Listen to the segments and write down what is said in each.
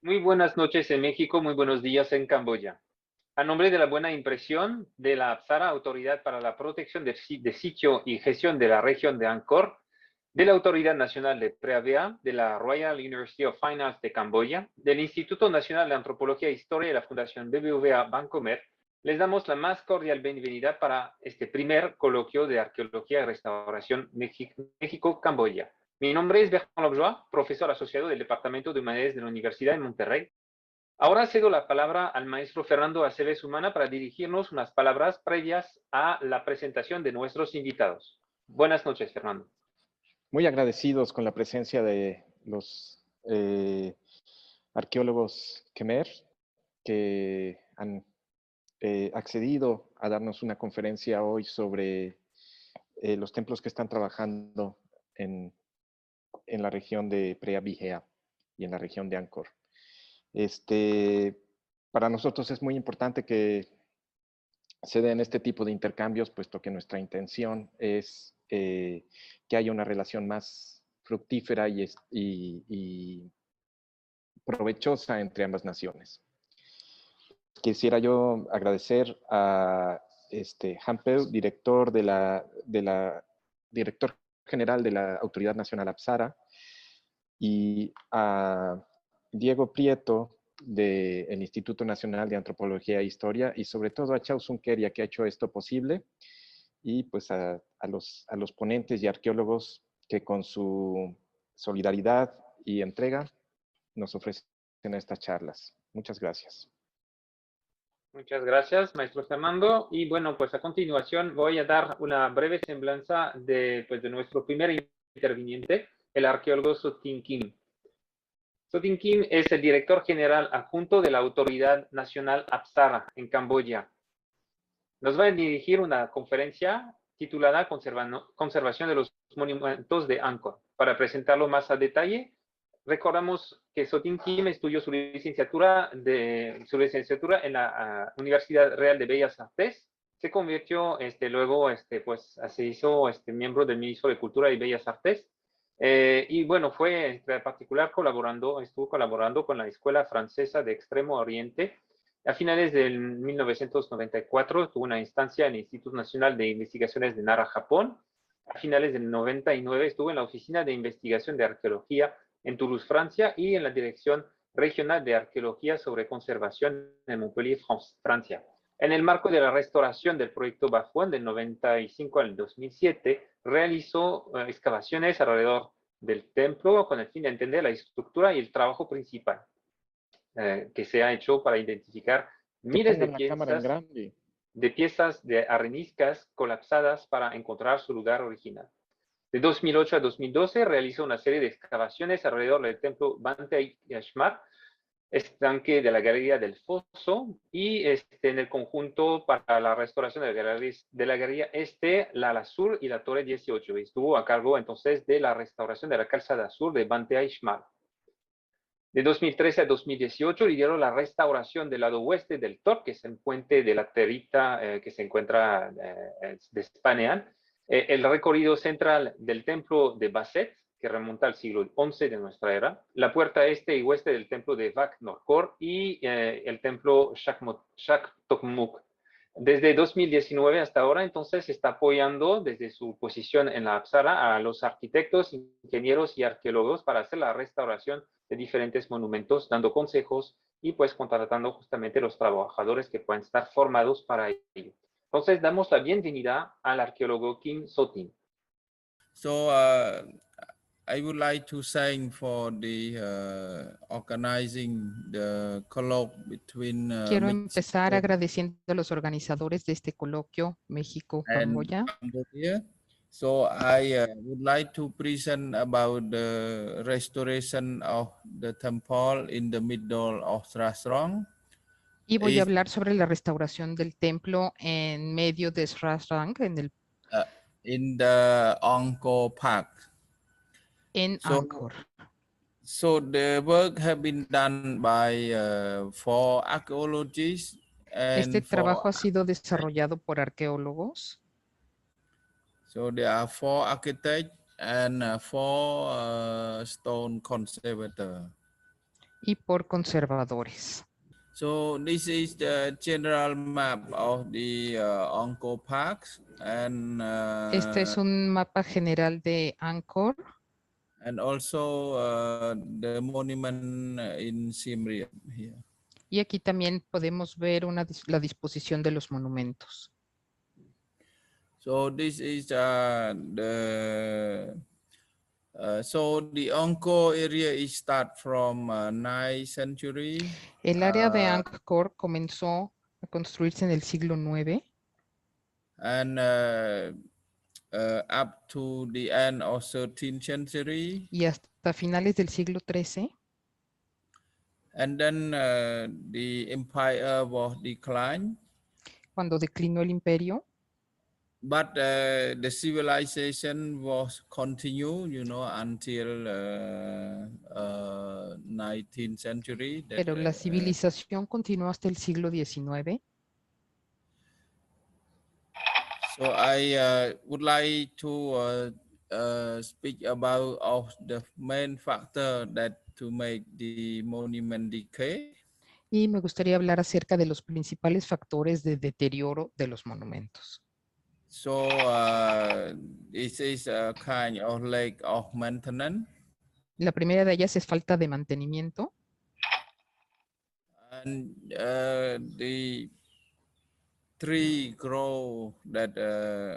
Muy buenas noches en México, muy buenos días en Camboya. A nombre de la buena impresión de la APSARA, Autoridad para la Protección de Sitio y Gestión de la Región de Angkor, de la Autoridad Nacional de Preavea, de la Royal University of Fine Arts de Camboya, del Instituto Nacional de Antropología e Historia y la Fundación BBVA Bancomer, les damos la más cordial bienvenida para este primer coloquio de Arqueología y Restauración México-Camboya. Mi nombre es Bertrand Lobjoy, profesor asociado del Departamento de Humanidades de la Universidad de Monterrey. Ahora cedo la palabra al maestro Fernando Aceves Humana para dirigirnos unas palabras previas a la presentación de nuestros invitados. Buenas noches, Fernando. Muy agradecidos con la presencia de los arqueólogos Khmer que han accedido a darnos una conferencia hoy sobre los templos que están trabajando en la región de Preah Vihear y en la región de Angkor. Para nosotros es muy importante que se den este tipo de intercambios, puesto que nuestra intención es que haya una relación más fructífera y provechosa entre ambas naciones. Quisiera yo agradecer a Han Peu, director director general de la Autoridad Nacional APSARA, y a Diego Prieto del Instituto Nacional de Antropología e Historia, y sobre todo a Chau Sunqueria, que ha hecho esto posible, y pues a los ponentes y arqueólogos que con su solidaridad y entrega nos ofrecen estas charlas. Muchas gracias. Muchas gracias, maestro Fernando. Y bueno, pues a continuación voy a dar una breve semblanza de nuestro primer interviniente, el arqueólogo Sotin Kim. Sotin Kim es el director general adjunto de la Autoridad Nacional APSARA en Camboya. Nos va a dirigir una conferencia titulada Conservación de los Monumentos de Angkor. Para presentarlo más a detalle, recordamos que Sotin Kim estudió su licenciatura en la Universidad Real de Bellas Artes. Se convirtió luego, se hizo miembro del Ministro de Cultura y Bellas Artes. Y bueno, fue en particular estuvo colaborando con la Escuela Francesa de Extremo Oriente. A finales del 1994 tuvo una instancia en el Instituto Nacional de Investigaciones de Nara, Japón. A finales del 99 estuvo en la Oficina de Investigación de Arqueología en Toulouse, Francia, y en la Dirección Regional de Arqueología sobre Conservación en Montpellier, Francia. En el marco de la restauración del proyecto Bafouan del 95 al 2007, realizó excavaciones alrededor del templo con el fin de entender la estructura y el trabajo principal que se ha hecho para identificar miles de piezas de areniscas colapsadas para encontrar su lugar original. De 2008 a 2012 realizó una serie de excavaciones alrededor del templo Bante Yashmar, estanque de la Galería del Foso, y en el conjunto para la restauración de la Galería Este, la ala sur y la Torre 18. Estuvo a cargo entonces de la restauración de la calzada sur de Bante Yashmar. De 2013 a 2018 lideró la restauración del lado oeste del Tor, que es el puente de la Terita que se encuentra de Spanean, el recorrido central del templo de Baset, que remonta al siglo XI de nuestra era, la puerta este y oeste del templo de Vak Norkor y el templo Shak Tokmuk. Desde 2019 hasta ahora, entonces, está apoyando desde su posición en la APSARA a los arquitectos, ingenieros y arqueólogos para hacer la restauración de diferentes monumentos, dando consejos y pues contratando justamente los trabajadores que puedan estar formados para ello. Entonces, damos la bienvenida al arqueólogo Kim Sotin. So I would like to thank for the organizing the colloque between Quiero empezar Mexico agradeciendo a los organizadores de este coloquio and México-Camboya. Cambodia. So I would like to present about the restoration of the temple in the middle of Srasrong. Y voy a hablar sobre la restauración del templo en medio de Srasrang, in the Angkor Park. en Angkor. So the work have been done by 4 archaeologists Este and trabajo ha sido desarrollado por arqueólogos. So there are 4 architects and 4 stone conservators. Y por conservadores. So this is the general map of the Angkor Park, and Este es un mapa general de Angkor. And also the monument in Siem Reap here. Y aquí también podemos ver la disposición de los monumentos. So this is the Angkor area is start from 9th century. El área de Angkor comenzó a construirse en el siglo IX. And up to the end of 13th century. Y hasta finales del siglo XIII. And then the empire was declined. Cuando declinó el imperio. But the civilization was continued, until 19th century. Pero la civilización continuó hasta el siglo XIX. So I would like to speak about of the main factor that to make the monument decay. Y me gustaría hablar acerca de los principales factores de deterioro de los monumentos. So this is a kind of lack of maintenance. La primera de ellas es falta de mantenimiento. And the tree grow that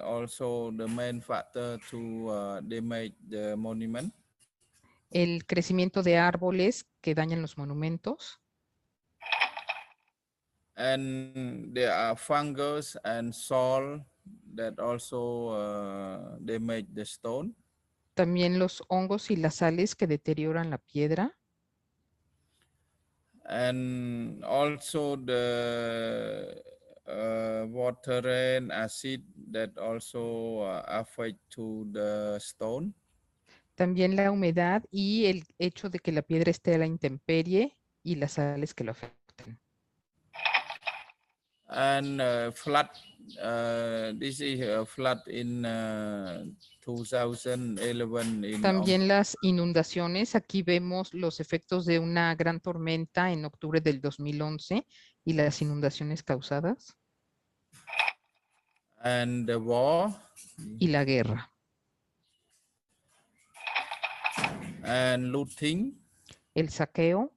also the main factor to damage the monument. El crecimiento de árboles que dañan los monumentos. And there are fungus and soil that also damage the stone. También los hongos y las sales que deterioran la piedra. And also the water and acid that also affect to the stone. También la humedad y el hecho de que la piedra esté a la intemperie y las sales que lo afectan. And flood, this is a flood in 2011. También las inundaciones. Aquí vemos los efectos de una gran tormenta en octubre del 2011 y las inundaciones causadas. And the war. Y la guerra. And looting. El saqueo.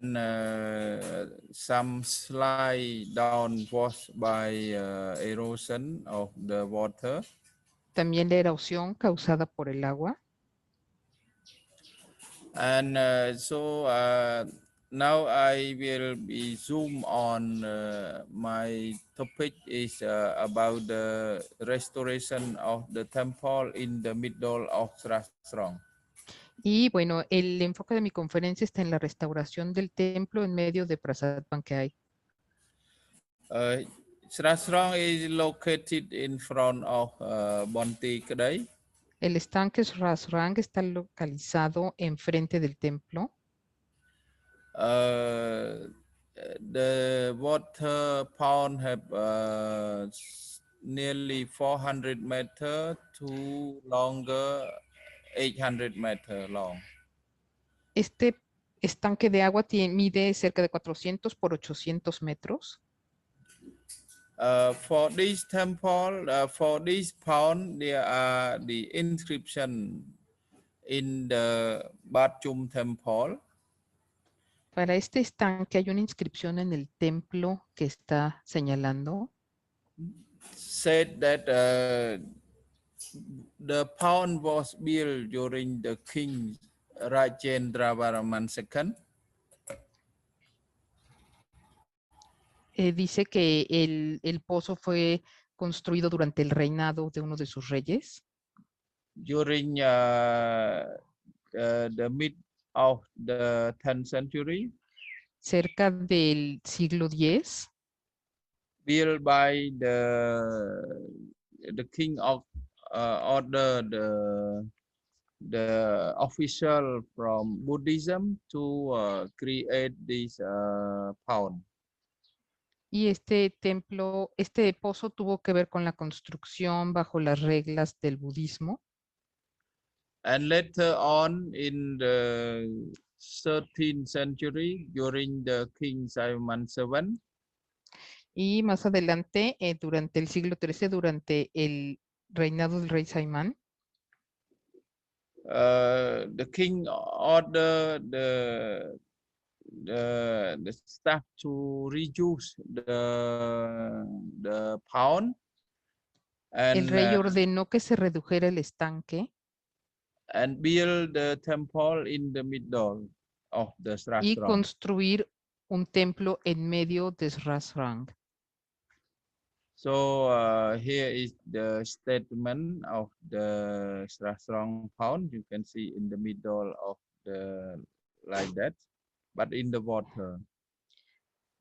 And some slide down was by erosion of the water. También la erosión causada por el agua. And now I will be zoom on my topic is about the restoration of the temple in the middle of Srasrong. Y bueno, el enfoque de mi conferencia está en la restauración del templo en medio de Prasat Bankheai. Srasrong is located in front of Bonti Kadai. El estanque Srasrang está localizado enfrente del templo. The water pond have nearly 400 meters to longer 800 meters long. Este estanque de agua mide cerca de 400 por 800 metros. For this temple, for this pond, there are the inscription in the Bat Chum temple. Para este estanque hay una inscripción en el templo que está señalando. Said that the pond was built during the king Rajendra Varman II. Dice que el pozo fue construido durante el reinado de uno de sus reyes. During the mid of the 10th century, Cerca del siglo X, built by the king of order the official from Buddhism to create this pond. y este templo, este pozo tuvo que ver con la construcción bajo las reglas del budismo. And later on in the 13th century, during the King Simon VII, Y más adelante, durante el siglo XIII, durante el reinado del rey Saimán, the king ordered the staff to reduce the pound, el rey and ordenó que se redujera el estanque and build the temple in the middle of the y Srasrang. construir un templo en medio de Srasrang. So here is the statement of the Srasrang pound. You can see in the middle of the like that, but in the water.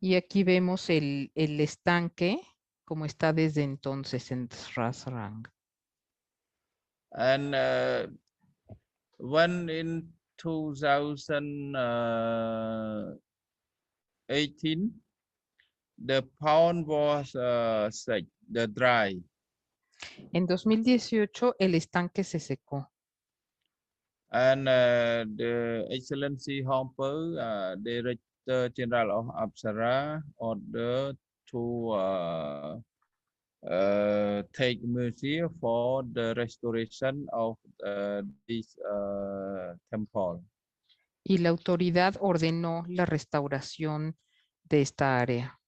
Y aquí vemos el estanque como está desde entonces en Srasrang. And when in 2018, the pound was set, the dry. En 2018 el estanque se secó. And the Excellency Homper, Director General of Apsara, ordered to take measures for the restoration of this temple. Y la autoridad ordenó la restauración de esta área.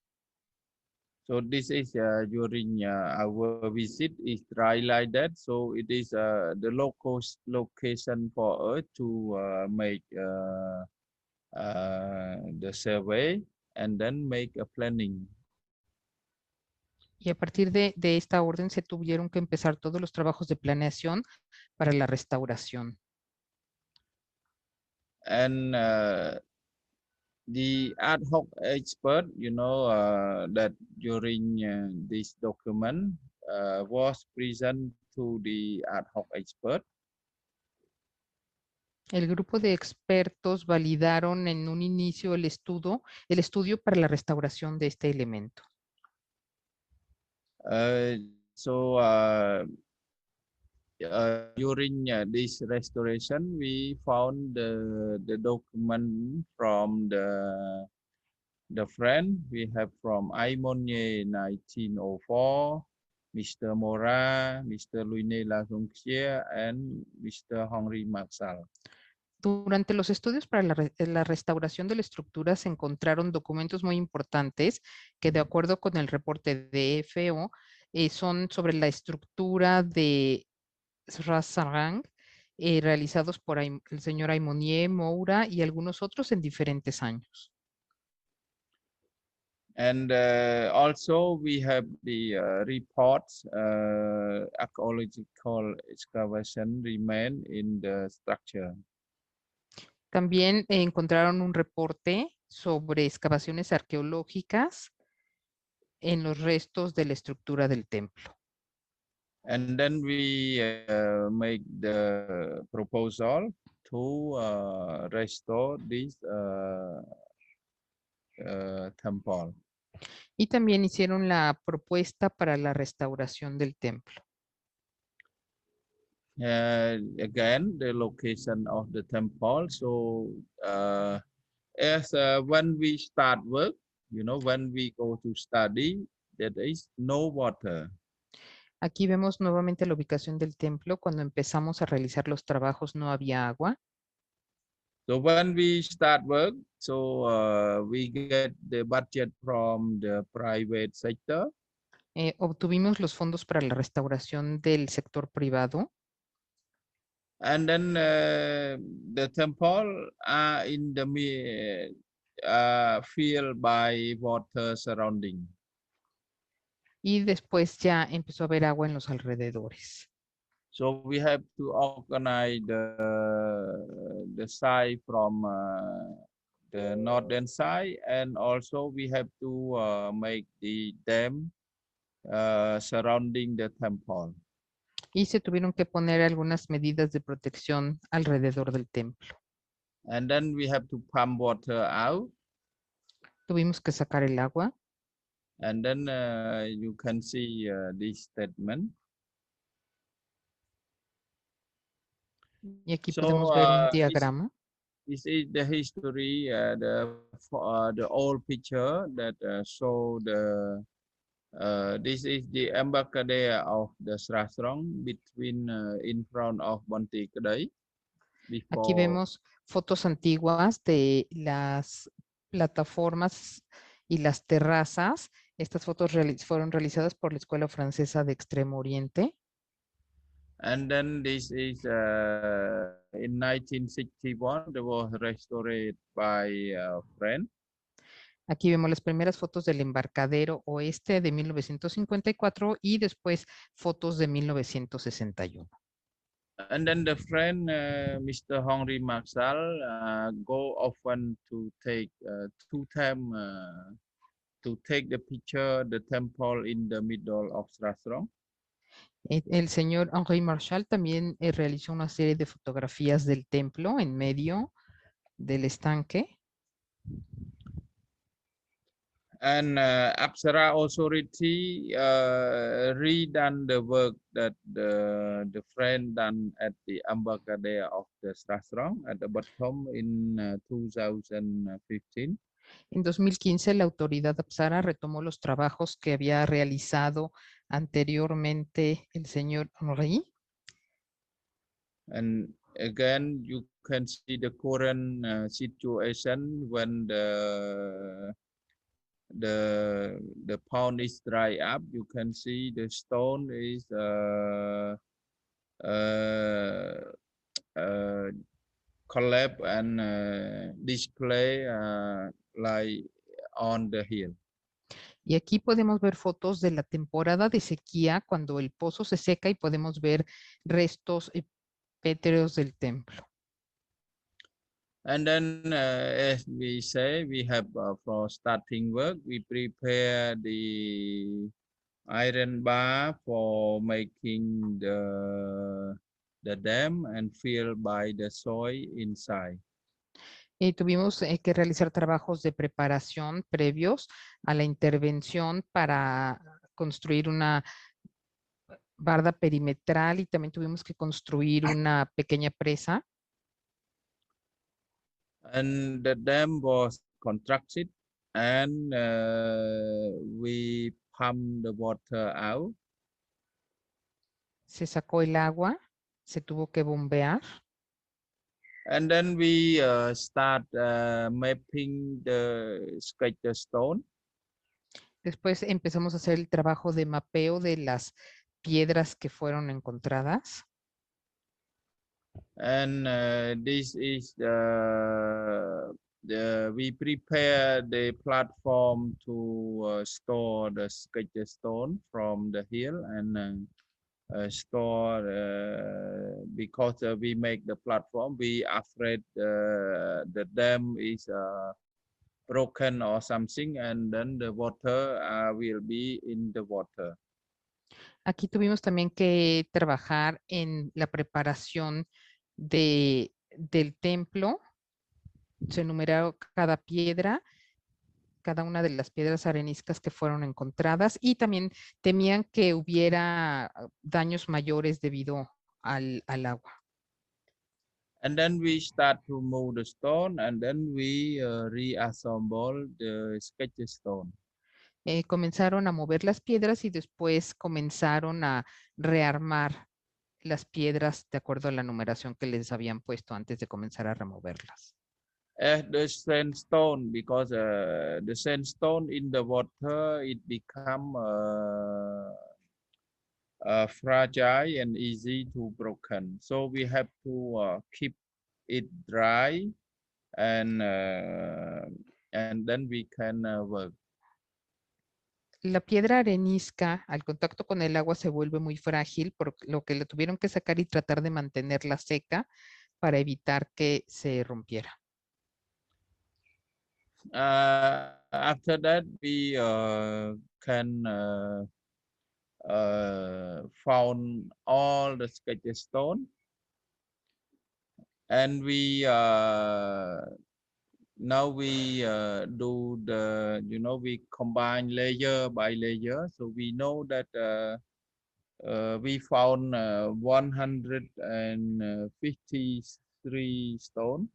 So this is during our visit is dry like that. So it is the local location for us to make the survey and then make a planning. Y a partir de esta orden se tuvieron que empezar todos los trabajos de planeación para la restauración. And the ad hoc expert, you know, that during this document was present to the ad hoc expert. El grupo de expertos validaron en un inicio el estudio para la restauración de este elemento. During this restoration, we found the document from the friend we have from Aimonier 1904, Mr. Mora, Mr. Louis Lagronquier, and Mr. Henri Marshall. Durante los estudios para la restauración de la estructura se encontraron documentos muy importantes que, de acuerdo con el reporte de FO, son sobre la estructura de Srasrang, realizados por el señor Aimonier, Moura y algunos otros en diferentes años. And also we have the reports, archaeological excavation remain in the structure. También encontraron un reporte sobre excavaciones arqueológicas en los restos de la estructura del templo. And then we make the proposal to restore this temple. Y también hicieron la propuesta para la restauración del templo. Again, the location of the temple. So when we start work, you know, when we go to study, there is no water. Aquí vemos nuevamente la ubicación del templo. Cuando empezamos a realizar los trabajos no había agua. So when we start work, So we get the budget from the private sector. Obtuvimos los fondos para la restauración del sector privado. And then the temple are in the filled by water surrounding. Y después ya empezó a haber agua en los alrededores. So we have to organize the side from the northern side, and also we have to make the dam surrounding the temple. Y se tuvieron que poner algunas medidas de protección alrededor del templo. And then we have to pump water out. Tuvimos que sacar el agua. And then you can see this statement. Y aquí podemos ver un So diagrama. this is the history, the old picture that show this is the embarcadero of the Srasrong between in front of Bonti Kedai. Aquí vemos fotos antiguas de las plataformas y las terrazas. Estas fotos fueron realizadas por la Escuela Francesa de Extremo Oriente. And then this is in 1961, it was restored by French. Aquí vemos las primeras fotos del embarcadero oeste de 1954 y después fotos de 1961. And then the friend, Mr. Henri Marshall, go often to take 2 times to take the picture, the temple in the middle of Srasrong. El señor Henri Marshall también realizó una serie de fotografías del templo en medio del estanque. And Apsara Authority redone the work that the friend done at the Embarcadero of the Srasrong at the bottom in 2015. En 2015, la autoridad Apsara retomó los trabajos que había realizado anteriormente el señor Henri. And again, you can see the current situation when the pond is dry up. You can see the stone is collapse and display like on the hill. Y aquí podemos ver fotos de la temporada de sequía cuando el pozo se seca y podemos ver restos pétreos del templo. And then, as we say, we have for starting work, we prepare the iron bar for making the dam and filled by the soil inside. Tuvimos que realizar trabajos de preparación previos a la intervención para construir una barda perimetral y también tuvimos que construir una pequeña presa. And the dam was constructed and we pumped the water out. Se sacó el agua, se tuvo que bombear. And then we start mapping the sketch stone. Después empezamos a hacer el trabajo de mapeo de las piedras que fueron encontradas. And this is we prepare the platform to store the sketch stone from the hill and store because we make the platform. We afraid the dam is broken or something, and then the water will be in the water. Aquí tuvimos también que trabajar en la preparación del templo. Se enumeraron cada piedra, cada una de las piedras areniscas que fueron encontradas y también temían que hubiera daños mayores debido al agua. And then we start to move the stone and then we reassemble the sketch stone. Comenzaron a mover las piedras y después comenzaron a rearmar las piedras de acuerdo a la numeración que les habían puesto antes de comenzar a removerlas. The sandstone, because the sandstone in the water, it become fragile and easy to broken. So we have to keep it dry, and then we can work. La piedra arenisca al contacto con el agua se vuelve muy frágil, por lo que le tuvieron que sacar y tratar de mantenerla seca para evitar que se rompiera. After that, we can found all the sketch stone, and we now we do the, we combine layer by layer, so we know that we found 153 stone.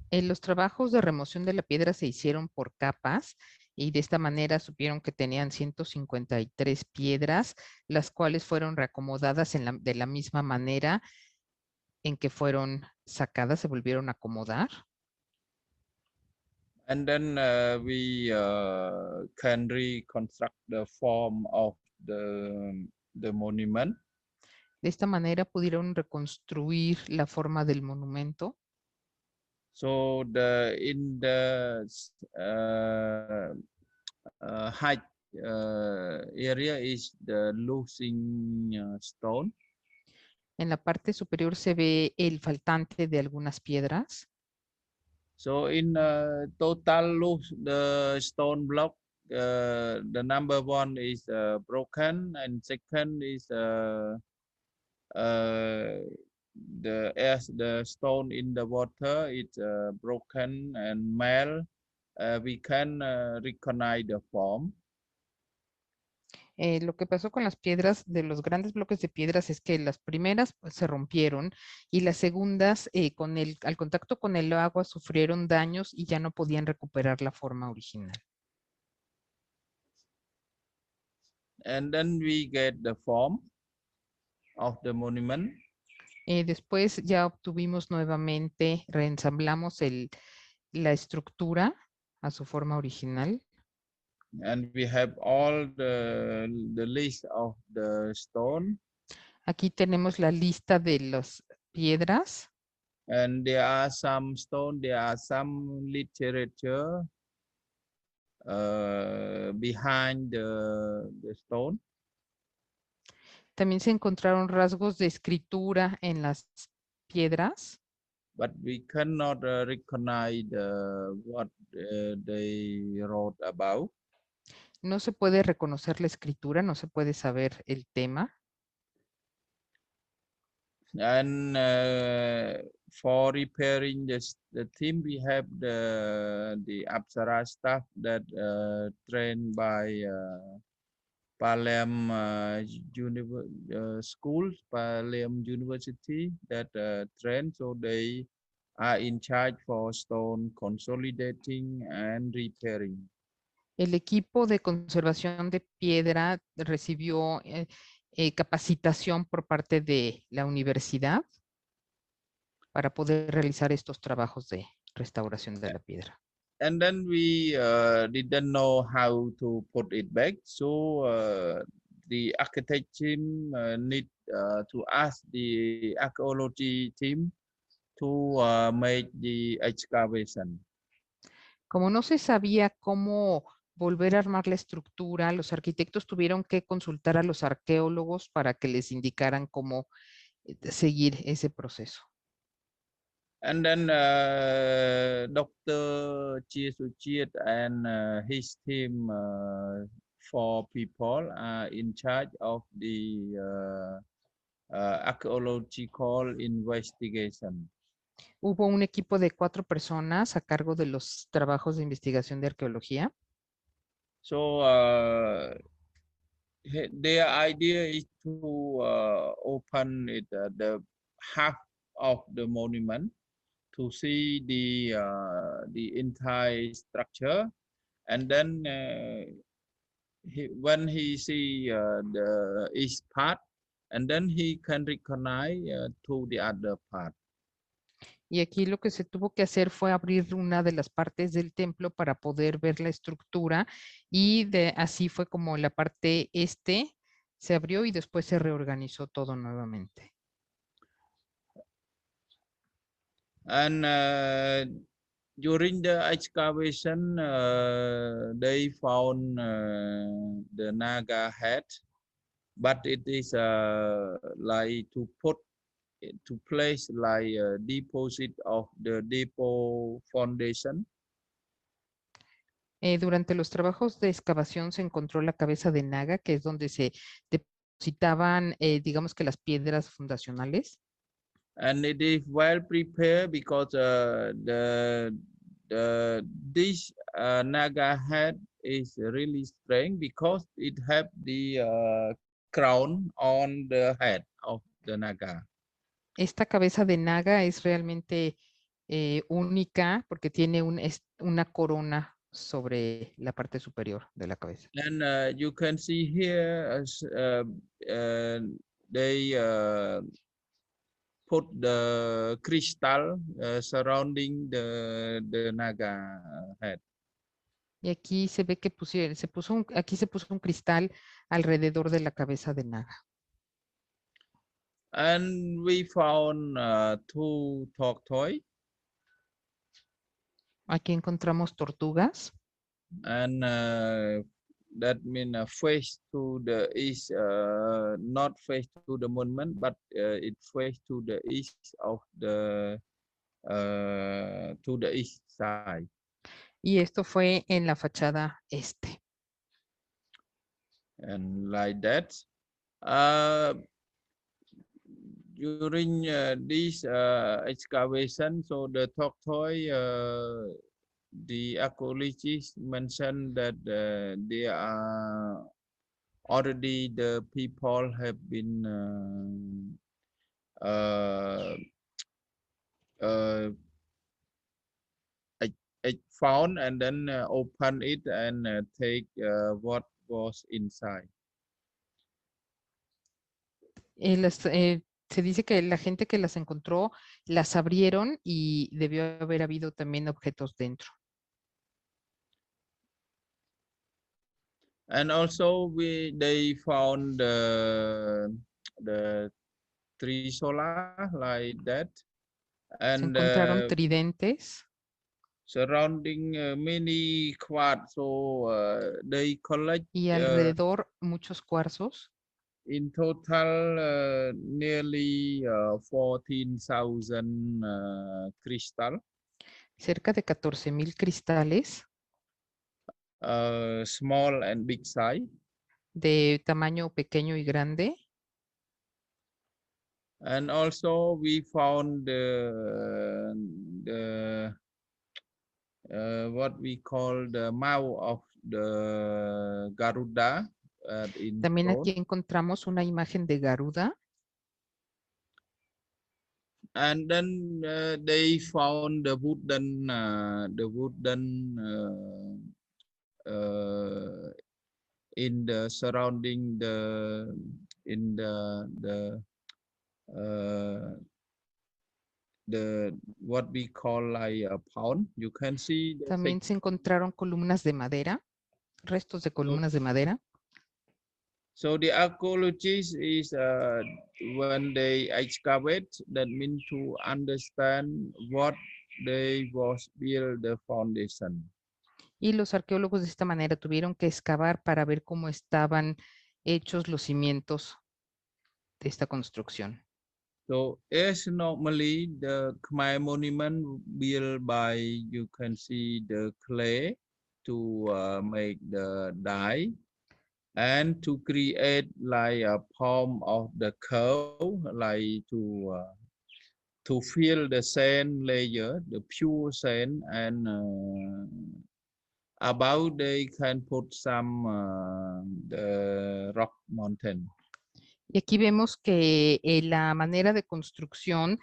Los trabajos de remoción de la piedra se hicieron por capas y de esta manera supieron que tenían 153 piedras, las cuales fueron reacomodadas de la misma manera en que fueron sacadas, se volvieron a acomodar. And then we can reconstruct the form of the monument. De esta manera pudieron reconstruir la forma del monumento. So in the height area is the losing stone. En la parte superior se ve el faltante de algunas piedras. So in total lose the stone block, the number 1 is broken, and second is the stone in the water is broken and melt. We can recognize the form. Lo que pasó con las piedras, de los grandes bloques de piedras, es que las primeras pues, se rompieron y las segundas, al contacto con el agua, sufrieron daños y ya no podían recuperar la forma original. And then we get the form of the monument. Después ya obtuvimos nuevamente, reensamblamos la estructura a su forma original. And we have all the list of the stone. Aquí tenemos la lista de las piedras. And there are some stone, there are some literature behind the stone. También se encontraron rasgos de escritura en las piedras. But we cannot recognize what they wrote about. No se puede reconocer la escritura, no se puede saber el tema. And for repairing the team, we have the Apsara staff that trained by Palem schools, Palem University that trained, so they are in charge for stone consolidating and repairing. El equipo de conservación de piedra recibió capacitación por parte de la universidad para poder realizar estos trabajos de restauración de la piedra. And then we didn't know how to put it back, so the architect team need to ask the archaeology team to make the excavation. Como no se sabía cómo volver a armar la estructura, los arquitectos tuvieron que consultar a los arqueólogos para que les indicaran cómo seguir ese proceso. And then Dr. Chia Suchiat and his team, 4 people, are in charge of the archaeological investigation. Hubo un equipo de 4 personas a cargo de los trabajos de investigación de arqueología. So their idea is to open it, the half of the monument to see the entire structure, and then when he see the each part, and then he can recognize to the other part. Y aquí lo que se tuvo que hacer fue abrir una de las partes del templo para poder ver la estructura y así fue como la parte este se abrió y después se reorganizó todo nuevamente. And during the excavation, they found the Naga head, but it is like to put to place like a deposit of the depot foundation. Durante los trabajos de excavación se encontró la cabeza de Naga, que es donde se depositaban, digamos que las piedras fundacionales. And it is well prepared because this Naga head is really strong because it have the crown on the head of the Naga. Esta cabeza de Naga es realmente única porque tiene una corona sobre la parte superior de la cabeza. And you can see here they put the crystal surrounding the Naga head. Y aquí se ve que aquí se puso un cristal alrededor de la cabeza de Naga. And we found two tortoise. Aquí encontramos tortugas. And that means face to the east, not face to the monument, but it face to the east of the to the east side. Y esto fue en la fachada este. And like that, during this excavation, so the tortoise, the archaeologists mentioned that there are already the people have been found and then open it and take what was inside. Se dice que la gente que las encontró las abrieron y debió haber habido también objetos dentro. And also they found the trisola like that. And se encontraron tridentes. Surrounding many quartz, so they collect. Y alrededor muchos cuarzos. In total, nearly 14,000 crystal. Cerca de 14,000 cristales. Small and big size. De tamaño pequeño y grande. And also we found what we call the mouth of the Garuda. También aquí encontramos una imagen de Garuda. And then they found the wooden in the surrounding the what we call like a pound. You can see. También se encontraron columnas de madera, restos de columnas de madera. So the archaeologists is when they excavate, that means to understand what they was build the foundation. Y los arqueólogos de esta manera tuvieron que excavar para ver cómo estaban hechos los cimientos de esta construcción. So as normally the Khmer monument built by, you can see the clay to make the die. And to create like a form of the curve, like to fill the sand layer, the pure sand, and above they can put some the rock mountain. Y aquí vemos que la manera de construcción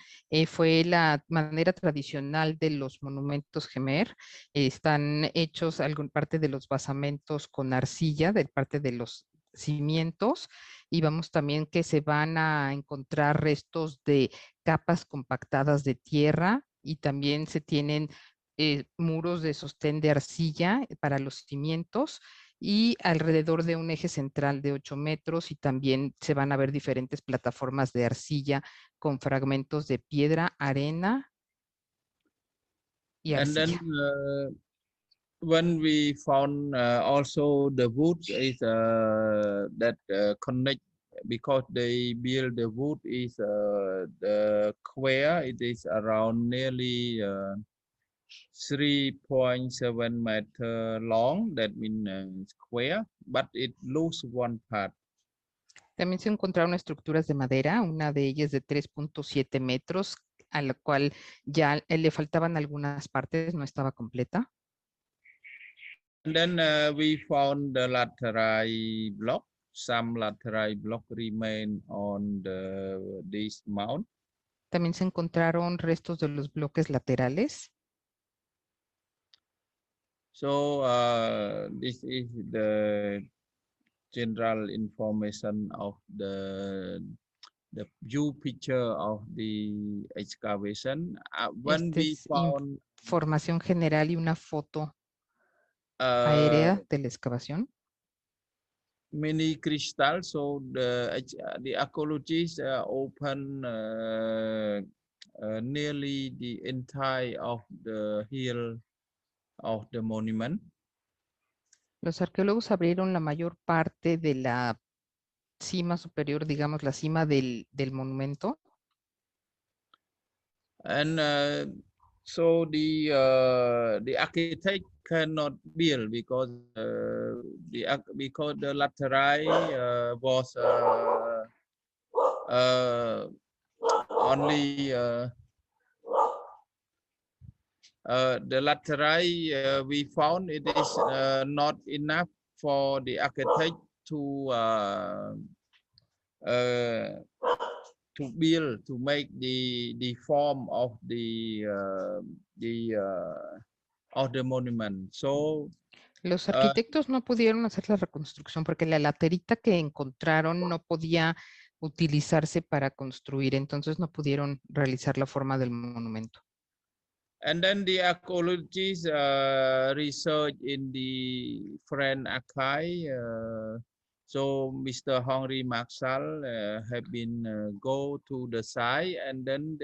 fue la manera tradicional de los monumentos Khmer. Están hechos parte de los basamentos con arcilla, de parte de los cimientos, y vamos también que se van a encontrar restos de capas compactadas de tierra y también se tienen muros de sostén de arcilla para los cimientos y alrededor de un eje central de 8 metros, y también se van a ver diferentes plataformas de arcilla con fragmentos de piedra, arena y And then arcilla. when we found also the wood is that connect, because they build the wood is the square, it is around nearly 3.7 meter long, that means square, but it lose one part. También se encontraron estructuras de madera, una de ellas de 3.7 metros, a la cual ya le faltaban algunas partes, no estaba completa. And then we found the laterite block. Some laterite block remain on this mount. También se encontraron restos de los bloques laterales. So this is the general information of the view picture of the excavation. When Esta we es found información general y una foto aérea de la excavación. many crystals, so the archaeologists open nearly the entire of the hill of the monument. Los arqueólogos abrieron la mayor parte de la cima superior, digamos, la cima del monumento. And so the architect cannot build because the laterite was only the laterite we found, it is not enough for the architect to build, to make the form of the monument. So los arquitectos no pudieron hacer la reconstrucción porque la laterita que encontraron no podía utilizarse para construir, entonces no pudieron realizar la forma del monumento. And then the archaeologists research in the French archive. So Mr. Henri Marshall have been go to the site, and then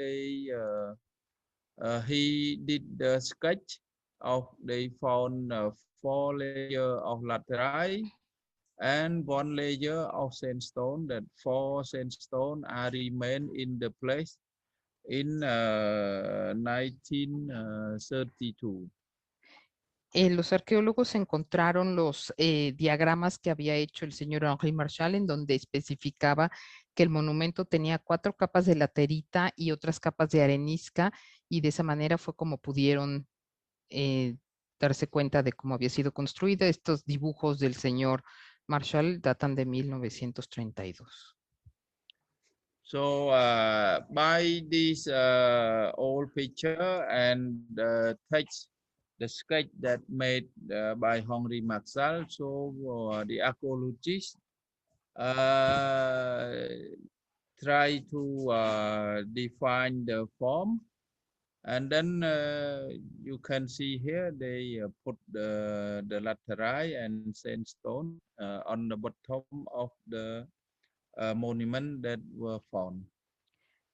he did the sketch of, they found 4 layers of laterite and 1 layer of sandstone. That 4 sandstone are remain in the place in 1932. Los arqueólogos encontraron los diagramas que había hecho el señor Henri Marshall, en donde especificaba que el monumento tenía 4 capas de laterita y otras capas de arenisca, y de esa manera fue como pudieron darse cuenta de cómo había sido construida. Estos dibujos del señor Marshall datan de 1932. So by this old picture and text, the sketch that made by Henri Marshall, so the archaeologists try to define the form, and then you can see here they put the laterite and sandstone on the bottom of the monument that were found.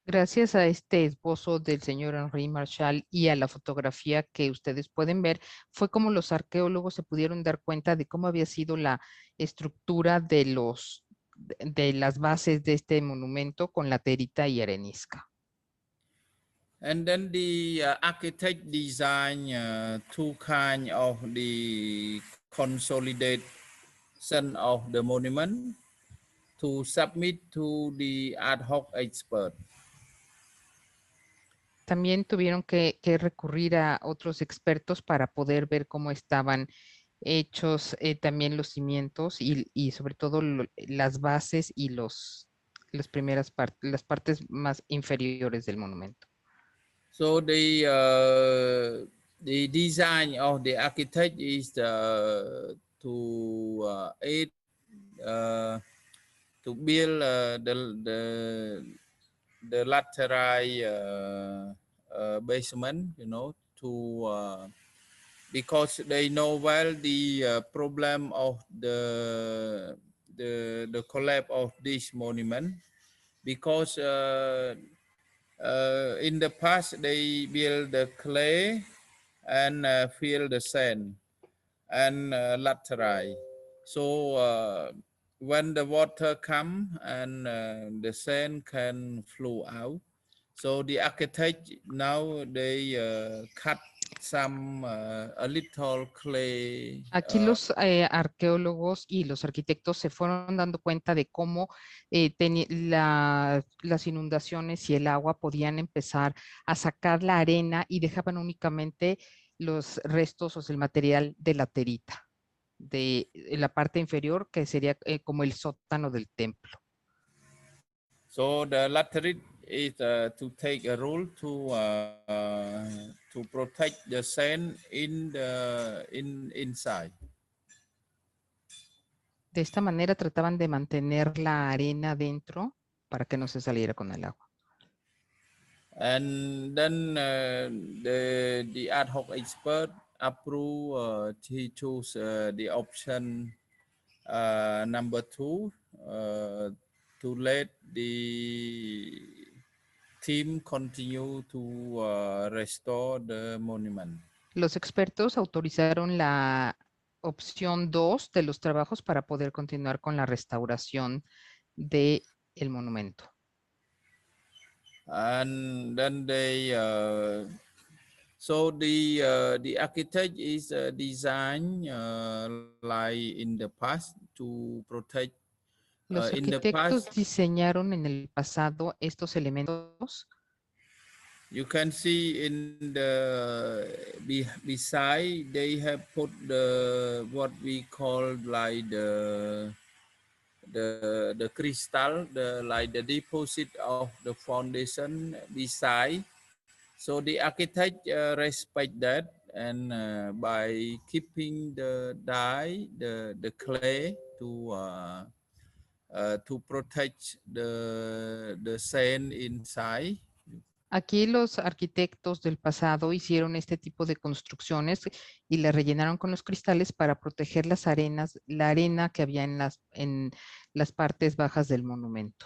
Gracias a este esbozo del señor Henri Marshall y a la fotografía que ustedes pueden ver, fue como los arqueólogos se pudieron dar cuenta de cómo había sido la estructura de las bases de este monumento con laterita y arenisca. And then the architect designed 2 kinds of the consolidation of the monument to submit to the ad hoc expert. También tuvieron que recurrir a otros expertos para poder ver cómo estaban hechos también los cimientos y sobre todo las bases y las partes más inferiores del monumento. So the design of the architect is to aid to build the laterite basement, you know, to because they know well the problem of the collapse of this monument, because in the past they build the clay and fill the sand and laterite. So when the water come and the sand can flow out, so the architect now they cut some a little clay. Aquí los arqueólogos y los arquitectos se fueron dando cuenta de cómo las inundaciones y el agua podían empezar a sacar la arena y dejaban únicamente los restos o sea, el material de la laterita, de la parte inferior, que sería como el sótano del templo. So the laterite is to take a role to protect the sand inside. De esta manera trataban de mantener la arena dentro para que no se saliera con el agua. And then the ad hoc expert approve, he chose the option number 2 to let the team continue to restore the monument. Los expertos autorizaron la opción 2 de los trabajos para poder continuar con la restauración del monumento. And then they so the architect is designed like in the past to protect. Los arquitectos diseñaron en el pasado estos elementos. You can see in the beside they have put the what we call like the crystal, like the deposit of the foundation beside. So the architect respect that, and by keeping the dye, the clay to protect the sand inside. Aquí los arquitectos del pasado hicieron este tipo de construcciones y la rellenaron con los cristales para proteger las arenas, la arena que había en las partes bajas del monumento.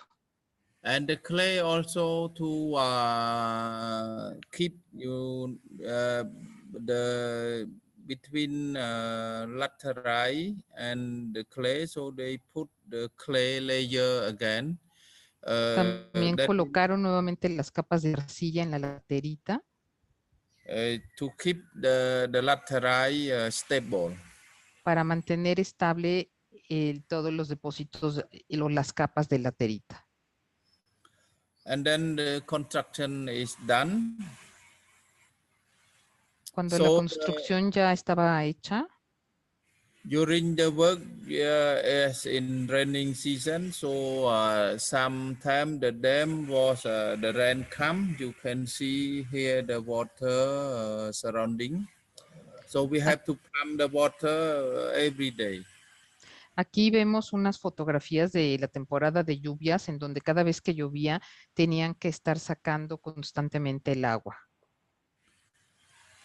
And the clay also to keep you the between laterite and the clay, so they put the clay layer again. También colocaron nuevamente las capas de arcilla en la laterita. To keep the laterite stable. Para mantener estable todos los depósitos y las capas de laterita. And then the construction is done. Cuando la construcción ya estaba hecha. During the work, as in raining season, so sometime the dam was the rain come. You can see here the water surrounding. So we have to pump the water every day. Aquí vemos unas fotografías de la temporada de lluvias en donde cada vez que llovía tenían que estar sacando constantemente el agua.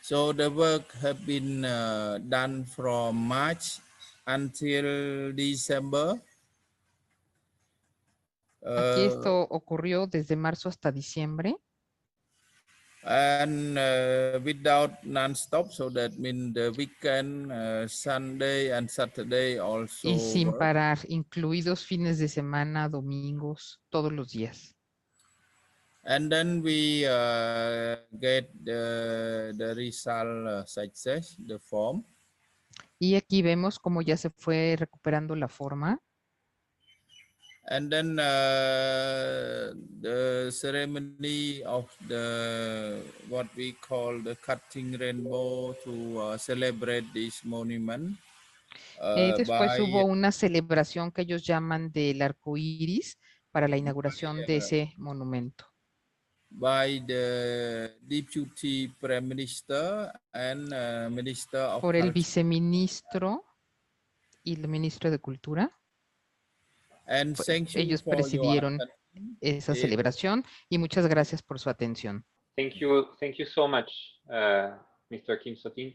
So the work have been done from March until December. Aquí esto ocurrió desde marzo hasta diciembre. And without non-stop, so that means the weekend, Sunday and Saturday also. Y sin work. parar, incluidos fines de semana, domingos, todos los días. And then we get the result success, the form. Y aquí vemos cómo ya se fue recuperando la forma. And then the ceremony of the what we call the cutting rainbow to celebrate this monument. Después hubo una celebración que ellos llaman del arco iris para la inauguración de ese monumento. By the Deputy Prime Minister and Minister of Por el Culture. viceministro y el ministro de Cultura. And Ellos presidieron esa celebración y muchas gracias por su atención. Thank you so much, Mr. Kim So-tin.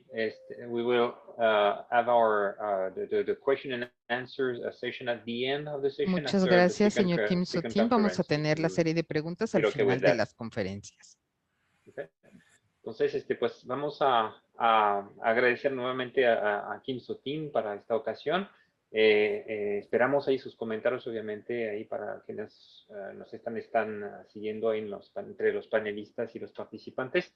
We will have our the question and answers session at the end of the session. Muchas gracias, señor Kim So-tin. Vamos a tener la serie de preguntas al final de las conferencias. Okay. Entonces, pues vamos a agradecer nuevamente a Kim So-tin para esta ocasión. Esperamos ahí sus comentarios, obviamente, ahí para quienes nos están siguiendo ahí entre los panelistas y los participantes.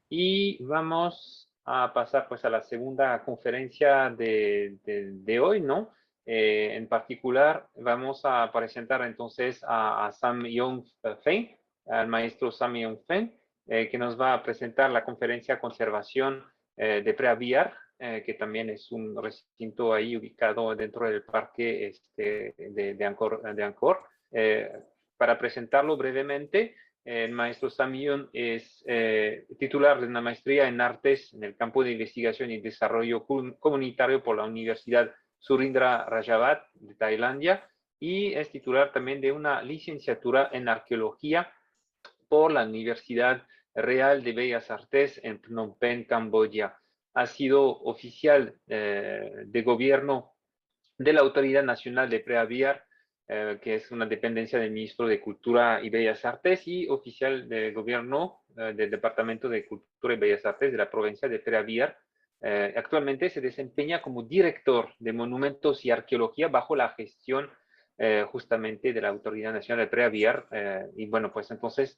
Y vamos a pasar pues a la segunda conferencia de hoy, ¿no? En particular, vamos a presentar entonces a Sam Yong-Fen, al maestro Sam Yong-Fen, que nos va a presentar la conferencia Conservación de Preaviar, que también es un recinto ahí ubicado dentro del parque de Angkor. Para presentarlo brevemente, el maestro Sam Yong es titular de una maestría en artes en el campo de investigación y desarrollo comunitario por la Universidad Surindra Rajavat de Tailandia y es titular también de una licenciatura en arqueología por la Universidad Real de Bellas Artes en Phnom Penh, Camboya. Ha sido oficial de gobierno de la Autoridad Nacional de Preaviar, que es una dependencia del Ministro de Cultura y Bellas Artes, y oficial de gobierno del Departamento de Cultura y Bellas Artes de la provincia de Preaviar. Actualmente se desempeña como director de Monumentos y Arqueología bajo la gestión justamente de la Autoridad Nacional de Preaviar. Y bueno, pues entonces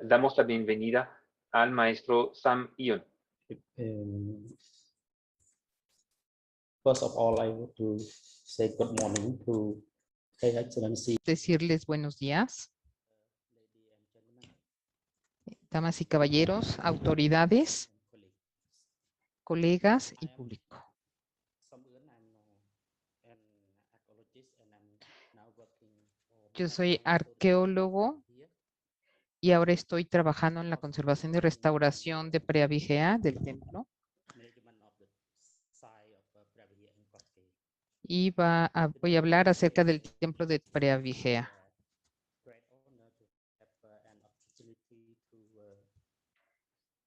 damos la bienvenida al maestro Sam Yong. First of all, I want to say good morning to His Excellency. Decirles buenos días, damas y caballeros, autoridades, colegas y público. Yo soy arqueólogo y ahora estoy trabajando en la conservación y restauración de Preah Vihear del templo. Y voy a hablar acerca del templo de Preah Vihear.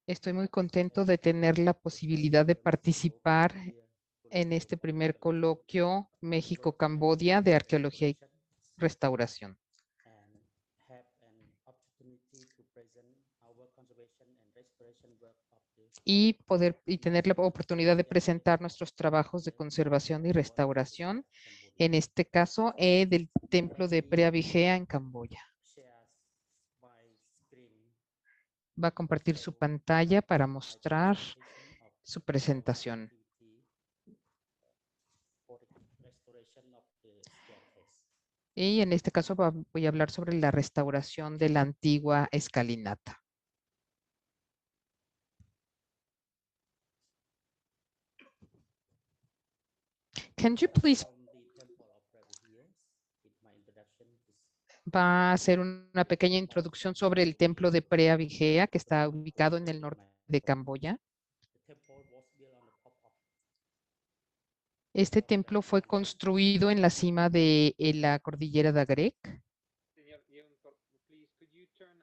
Estoy muy contento de tener la posibilidad de participar en este primer coloquio México-Camboya de arqueología y restauración. Y tener la oportunidad de presentar nuestros trabajos de conservación y restauración, en este caso del templo de Preah Vihear en Camboya. Va a compartir su pantalla para mostrar su presentación. Y en este caso voy a hablar sobre la restauración de la antigua escalinata. Can you please? Va a hacer una pequeña introducción sobre el templo de Preah Vihear, que está ubicado en el norte de Camboya. Este templo fue construido en la cima de la cordillera de Agrek. Señor, please, could you put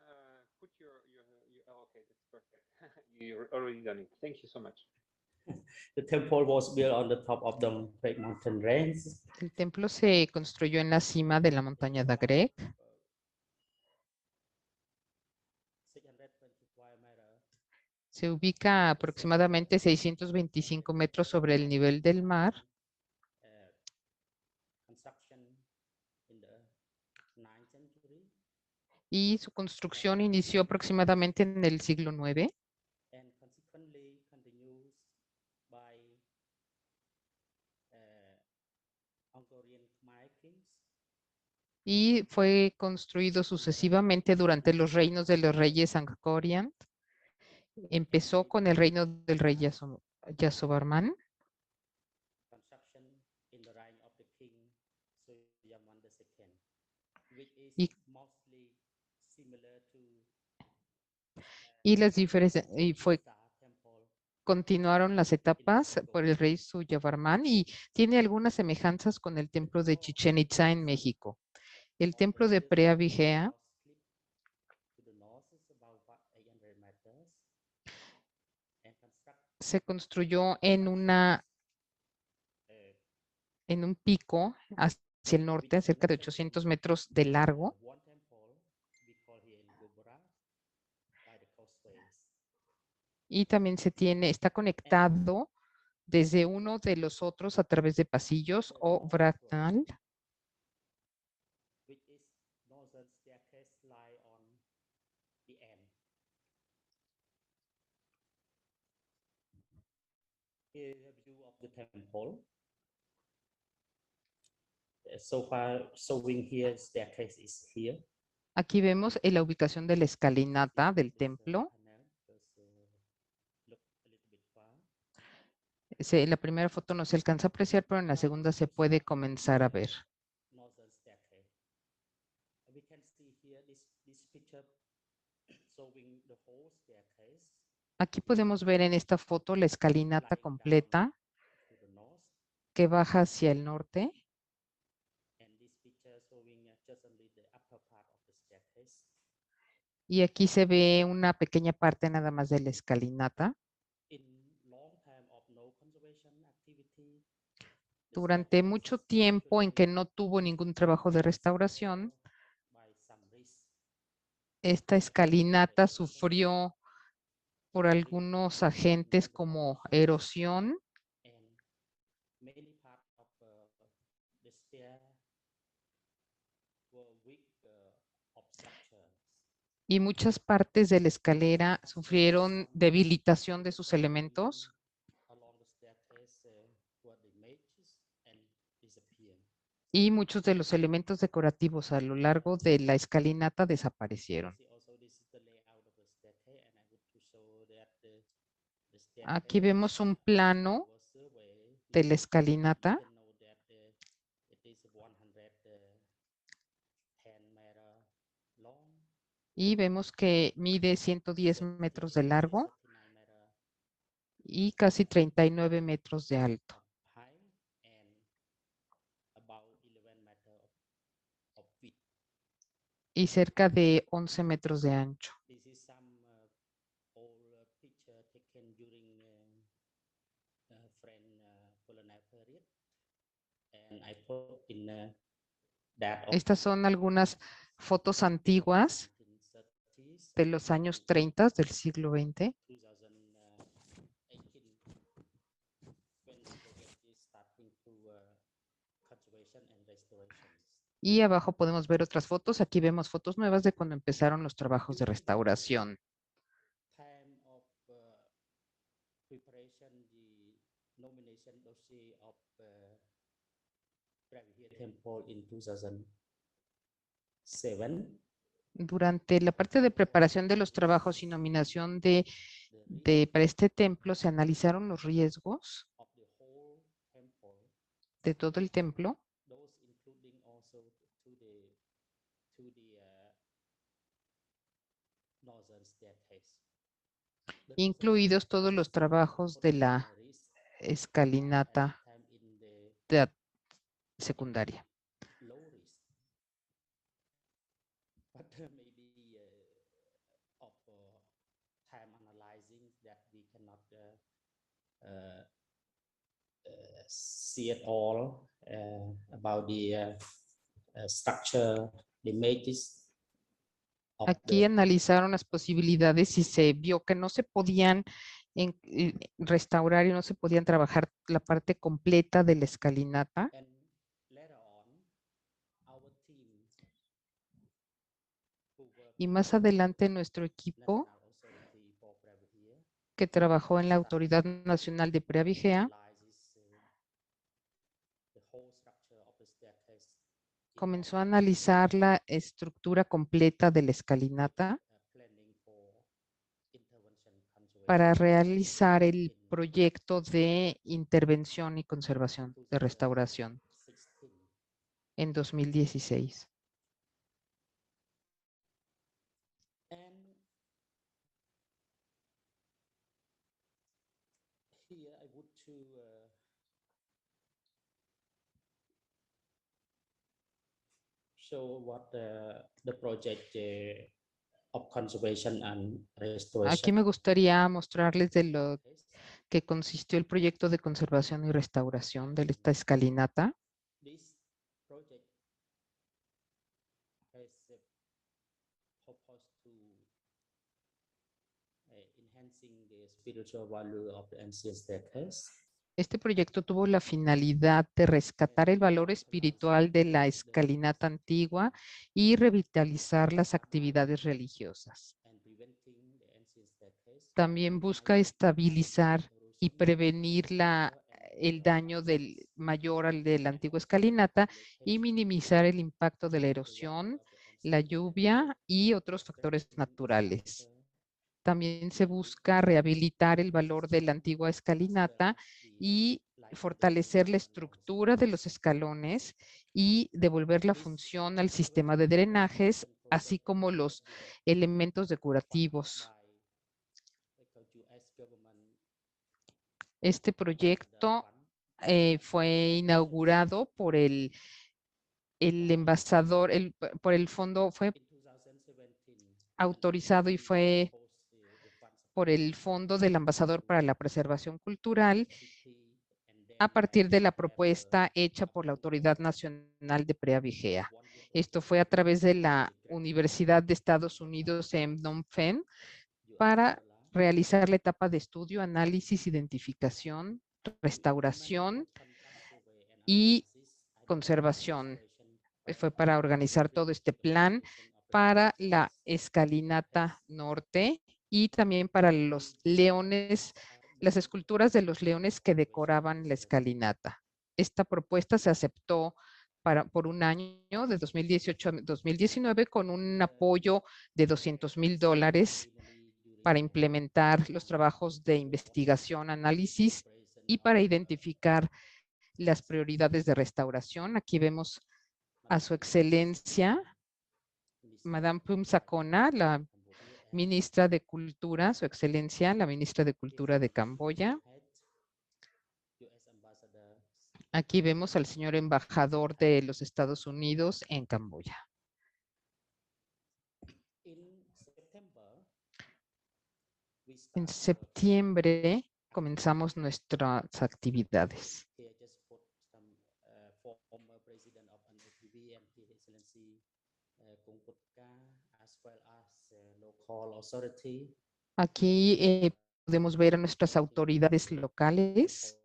okay, that's perfect. You're already done it. Thank you so much. The temple was built on the top of the Great Mountain Range. El templo se construyó en la cima de la montaña de Agrek. Se ubica aproximadamente 625 metros sobre el nivel del mar. Y su construcción inició aproximadamente en el siglo IX. Y fue construido sucesivamente durante los reinos de los reyes Angkorian. Empezó con el reino del rey Yasovarman. Y las diferencias continuaron las etapas por el rey Yasovarman y tiene algunas semejanzas con el templo de Chichén Itzá en México. El templo de Preah Vihear se construyó en un pico hacia el norte, a cerca de 800 metros de largo. Y también está conectado desde uno de los otros a través de pasillos o bractal. Here a view of the temple. So far, showing here staircase is here. Aquí vemos la ubicación de la escalinata del templo. En la primera foto no se alcanza a apreciar, pero en la segunda se puede comenzar a ver. Aquí podemos ver en esta foto la escalinata completa que baja hacia el norte. Y aquí se ve una pequeña parte nada más de la escalinata. Durante mucho tiempo en que no tuvo ningún trabajo de restauración, esta escalinata sufrió por algunos agentes como erosión y muchas partes de la escalera sufrieron debilitación de sus elementos. Y muchos de los elementos decorativos a lo largo de la escalinata desaparecieron. Aquí vemos un plano de la escalinata. Y vemos que mide 110 metros de largo y casi 39 metros de alto. Y cerca de 11 metros de ancho. Estas son algunas fotos antiguas de los años 30 del siglo XX. Y abajo podemos ver otras fotos. Aquí vemos fotos nuevas de cuando empezaron los trabajos de restauración. Durante la parte de preparación de los trabajos y nominación para este templo, se analizaron los riesgos de todo el templo, incluidos todos los trabajos de la escalinata secundaria. See it all about the structure, the images. Aquí analizaron las posibilidades y se vio que no se podían restaurar y no se podían trabajar la parte completa de la escalinata. Y más adelante nuestro equipo, que trabajó en la Autoridad Nacional de Preavigea, comenzó a analizar la estructura completa de la escalinata para realizar el proyecto de intervención y conservación, de restauración, en 2016. Here I would to show what the project of conservation and restoration. Aquí me gustaría mostrarles que consistió el proyecto de conservación y restauración de esta escalinata. This project has purpose to enhancing the spiritual value of the ancient staircase. Este proyecto tuvo la finalidad de rescatar el valor espiritual de la escalinata antigua y revitalizar las actividades religiosas. También busca estabilizar y prevenir el daño mayor al de la antigua escalinata y minimizar el impacto de la erosión, la lluvia y otros factores naturales. También se busca rehabilitar el valor de la antigua escalinata y fortalecer la estructura de los escalones y devolver la función al sistema de drenajes, así como los elementos decorativos. Este proyecto fue inaugurado por el embajador, por el fondo, fue autorizado y fue por el Fondo del Embajador para la Preservación Cultural a partir de la propuesta hecha por la Autoridad Nacional de Phnom Penh. Esto fue a través de la Universidad de Estados Unidos en Phnom Penh para realizar la etapa de estudio, análisis, identificación, restauración y conservación. Fue para organizar todo este plan para la escalinata norte y también para los leones, las esculturas de los leones que decoraban la escalinata. Esta propuesta se aceptó por un año, de 2018 a 2019, con un apoyo de $200,000 para implementar los trabajos de investigación, análisis y para identificar las prioridades de restauración. Aquí vemos a su excelencia, Madame Phumsakona, la ministra de Cultura, su excelencia, la ministra de Cultura de Camboya. Aquí vemos al señor embajador de los Estados Unidos en Camboya. En septiembre comenzamos nuestras actividades. Aquí podemos ver a nuestras autoridades locales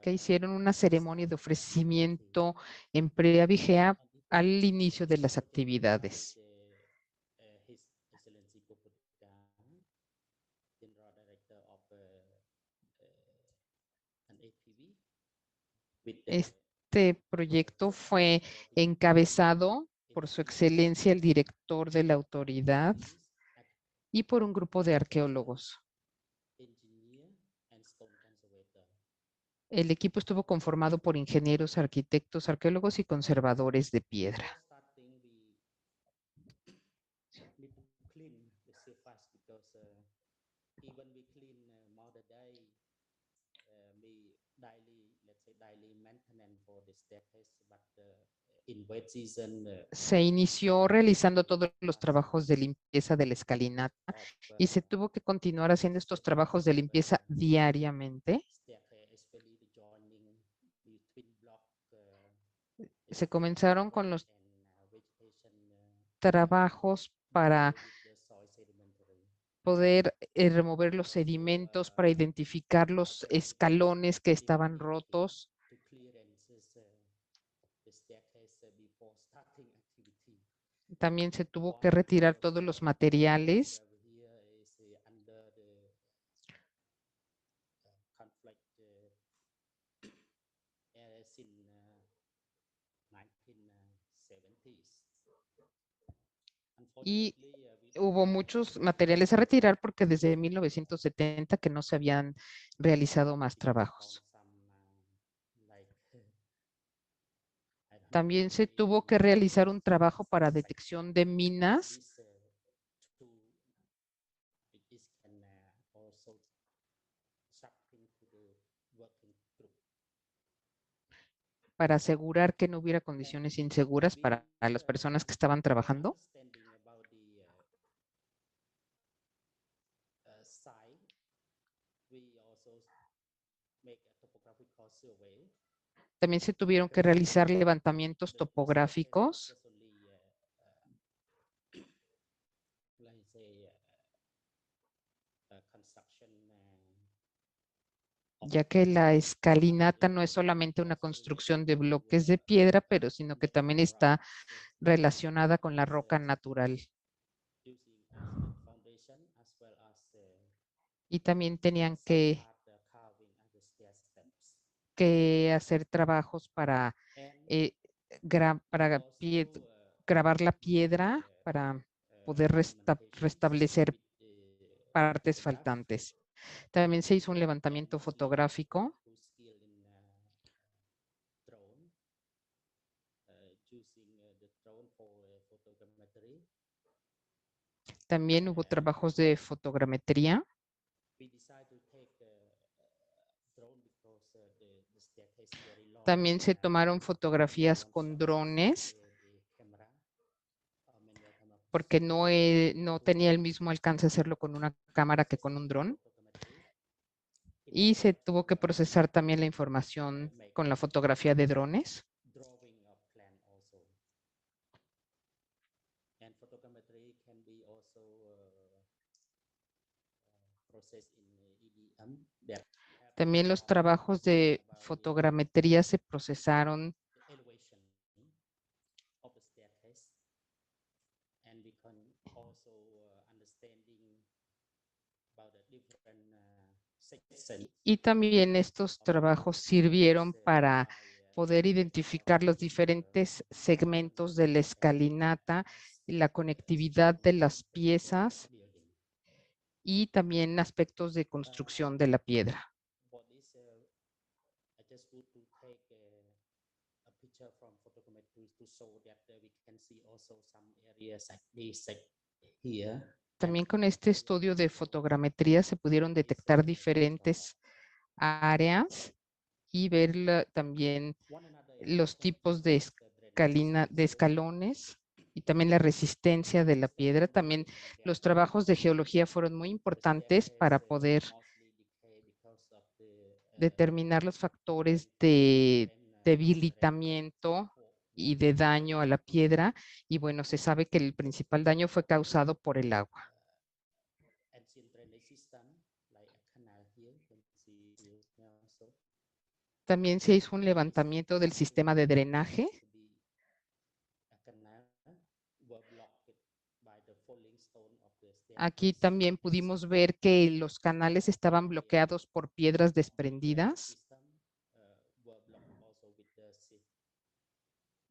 que hicieron una ceremonia de ofrecimiento en Phrea Vigea al inicio de las actividades. Este proyecto fue encabezado por su excelencia el director de la autoridad y por un grupo de arqueólogos. El equipo estuvo conformado por ingenieros, arquitectos, arqueólogos y conservadores de piedra. Se inició realizando todos los trabajos de limpieza de la escalinata y se tuvo que continuar haciendo estos trabajos de limpieza diariamente. Se comenzaron con los trabajos para poder remover los sedimentos, para identificar los escalones que estaban rotos. También se tuvo que retirar todos los materiales. Y hubo muchos materiales a retirar porque desde 1970 que no se habían realizado más trabajos. También se tuvo que realizar un trabajo para detección de minas para asegurar que no hubiera condiciones inseguras para las personas que estaban trabajando. También se tuvieron que realizar levantamientos topográficos, ya que la escalinata no es solamente una construcción de bloques de piedra, pero sino que también está relacionada con la roca natural. Y también tenían que hacer trabajos para, grabar la piedra para poder restablecer partes faltantes. También se hizo un levantamiento fotográfico. También hubo trabajos de fotogrametría. También se tomaron fotografías con drones, porque no tenía el mismo alcance hacerlo con una cámara que con un dron. Y se tuvo que procesar también la información con la fotografía de drones. También los trabajos de fotogrametría se procesaron y también estos trabajos sirvieron para poder identificar los diferentes segmentos de la escalinata, la conectividad de las piezas y también aspectos de construcción de la piedra. También con este estudio de fotogrametría se pudieron detectar diferentes áreas y ver también los tipos de escalones y también la resistencia de la piedra. También los trabajos de geología fueron muy importantes para poder determinar los factores de debilitamiento y de daño a la piedra. Y bueno, se sabe que el principal daño fue causado por el agua. También se hizo un levantamiento del sistema de drenaje. Aquí también pudimos ver que los canales estaban bloqueados por piedras desprendidas.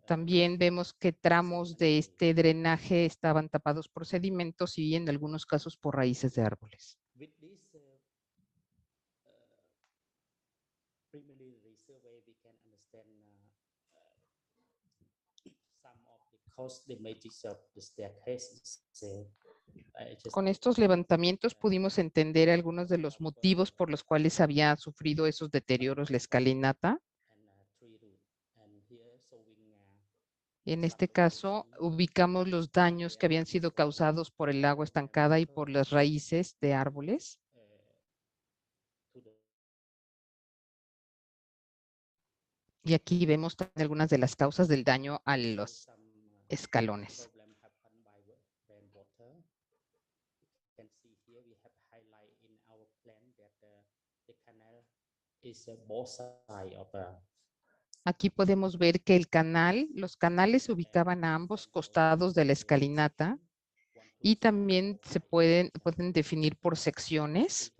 También vemos que tramos de este drenaje estaban tapados por sedimentos y en algunos casos por raíces de árboles. Con estos levantamientos pudimos entender algunos de los motivos por los cuales había sufrido esos deterioros la escalinata. En este caso, ubicamos los daños que habían sido causados por el agua estancada y por las raíces de árboles. Y aquí vemos también algunas de las causas del daño a los escalones. Aquí podemos ver que los canales se ubicaban a ambos costados de la escalinata y también se pueden definir por secciones.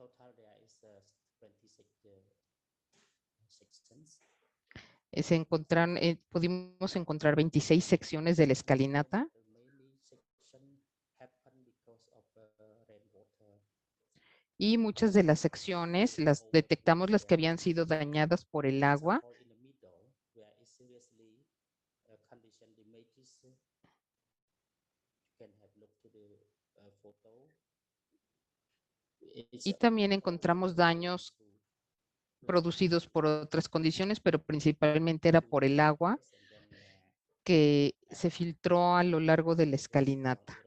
Pudimos encontrar 26 secciones de la escalinata. Y muchas de las secciones detectamos las que habían sido dañadas por el agua. Y también encontramos daños producidos por otras condiciones, pero principalmente era por el agua que se filtró a lo largo de la escalinata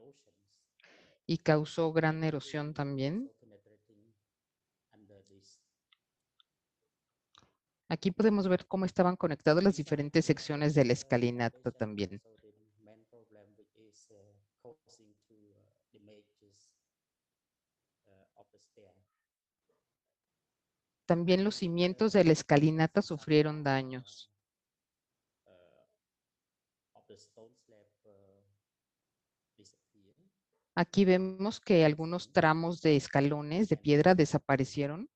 y causó gran erosión también. Aquí podemos ver cómo estaban conectadas las diferentes secciones de la escalinata también. También los cimientos de la escalinata sufrieron daños. Aquí vemos que algunos tramos de escalones de piedra desaparecieron.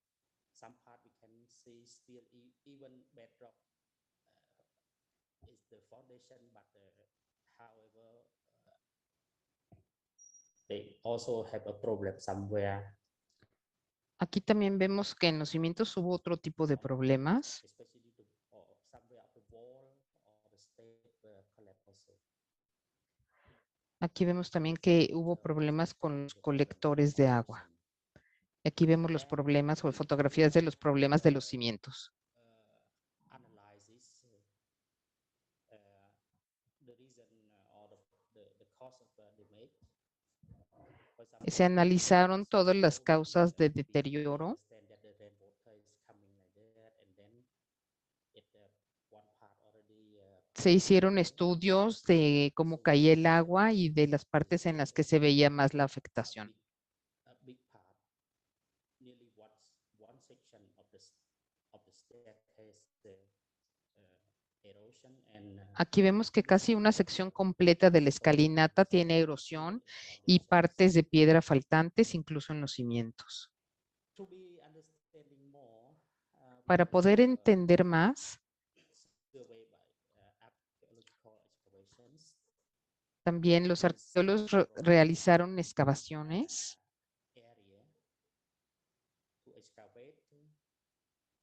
They also have a problem somewhere, Aquí también vemos que en los cimientos hubo otro tipo de problemas. especially somewhere of the wall or the step collapse also. Aquí vemos también que hubo problemas con los colectores de agua. Aquí vemos los problemas o fotografías de los problemas de los cimientos. Analyzes the reason or the cause of the damage. For example, Se analizaron todas las causas de deterioro. understand that the rainwater is coming like that, and then it one part already Se hicieron estudios de cómo caía el agua y de las partes en las que se veía más la afectación. a big part, nearly one section of the staircase erosion and Aquí vemos que casi una sección completa de la escalinata tiene erosión y partes de piedra faltantes, incluso en los cimientos. to be understanding more, we Para have poder a entender más, survey by archaeological excavations. también los arqueólogos realizaron excavaciones Area to excavate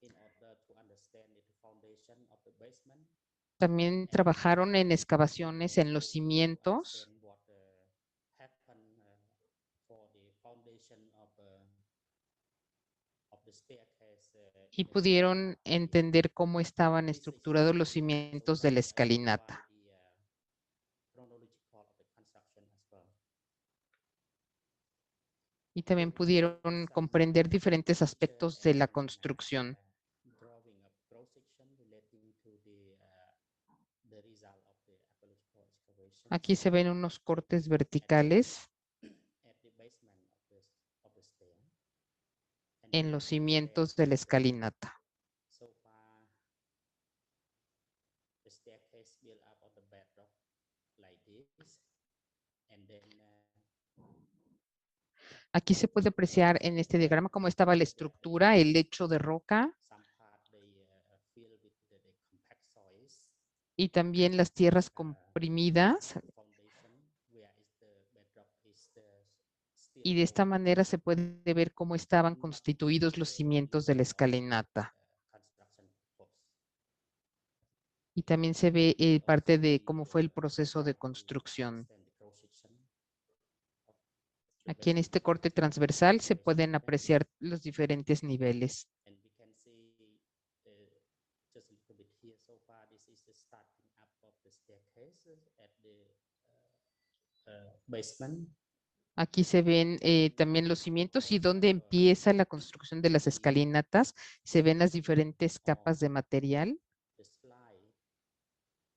in order to understand the foundation of the basement. también trabajaron en excavaciones en los cimientos Understand what happened for the foundation of the staircase y in the pudieron beginning of entender cómo estaban this estructurados los section. cimientos So de la by escalinata. the chronological of the construction as well. Y también pudieron comprender diferentes aspectos de la construcción. Drawing of cross section relating to the result of the archaeological excavations. Aquí se ven unos cortes verticales At the basement of the stair. And en then los the cimientos de la staircase, escalinata. so far, the staircase built up on the bedrock like this, and then Aquí se puede apreciar en este diagrama cómo estaba la estructura, el lecho de roca some part they fill with the compact soils. y también las tierras comprimidas. Foundation, where is the bedrock is still Y de esta manera se puede ver cómo estaban constituidos los cimientos de la escalinata. construction post. Y también se ve parte de cómo fue el proceso de construcción. Aquí en este corte transversal se pueden apreciar los diferentes niveles. And we can see just a little bit here so far. This is the starting up of the staircase at the basement. Aquí se ven también los cimientos y donde empieza la construcción de las escalinatas. Se ven las diferentes capas de material. The slide,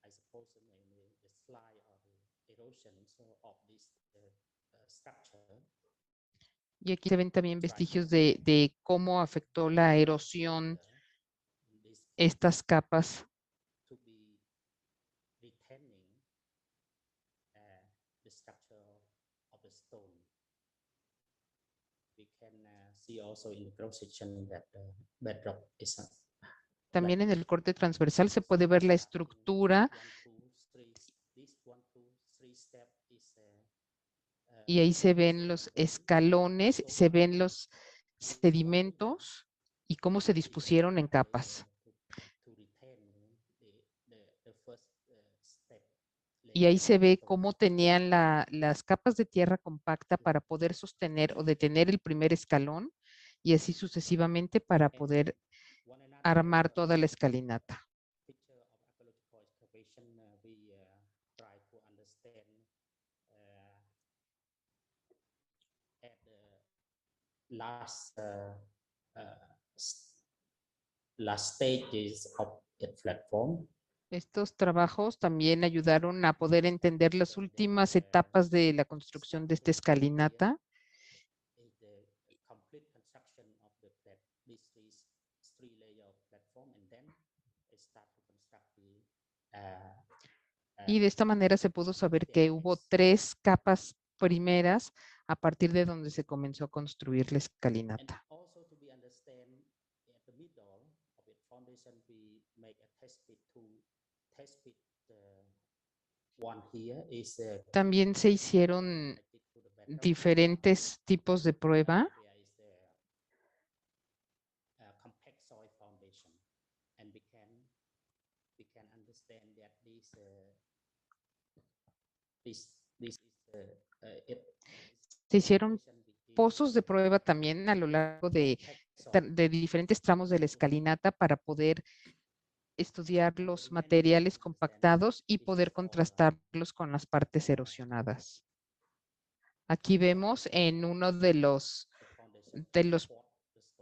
I suppose, the slide or the erosion of this structure. Y aquí se ven también vestigios de cómo afectó la erosión estas capas. To be retaining the structure of the stone. We can see also in the cross section that the bedrock is También en el corte transversal se puede ver la estructura y ahí se ven los escalones, se ven los sedimentos y cómo se dispusieron en capas. Y ahí se ve cómo tenían las capas de tierra compacta para poder sostener o detener el primer escalón y así sucesivamente para poder armar toda la escalinata. Last last stages of its platform. Estos trabajos también ayudaron a poder entender las últimas etapas de la construcción de esta escalinata. Is the complete construction of the three layer platform, and then they start to construct the Y de esta manera se pudo saber que hubo 3 capas primeras a partir de donde se comenzó a construir la escalinata. And also to be understand at the middle of its foundation, we make a test pit one here is También se hicieron diferentes tipos de prueba. there is compact soil foundation, and we can understand that this is Se hicieron pozos de prueba también a lo largo de diferentes tramos de la escalinata para poder estudiar los materiales compactados y poder contrastarlos con las partes erosionadas. Aquí vemos en uno de los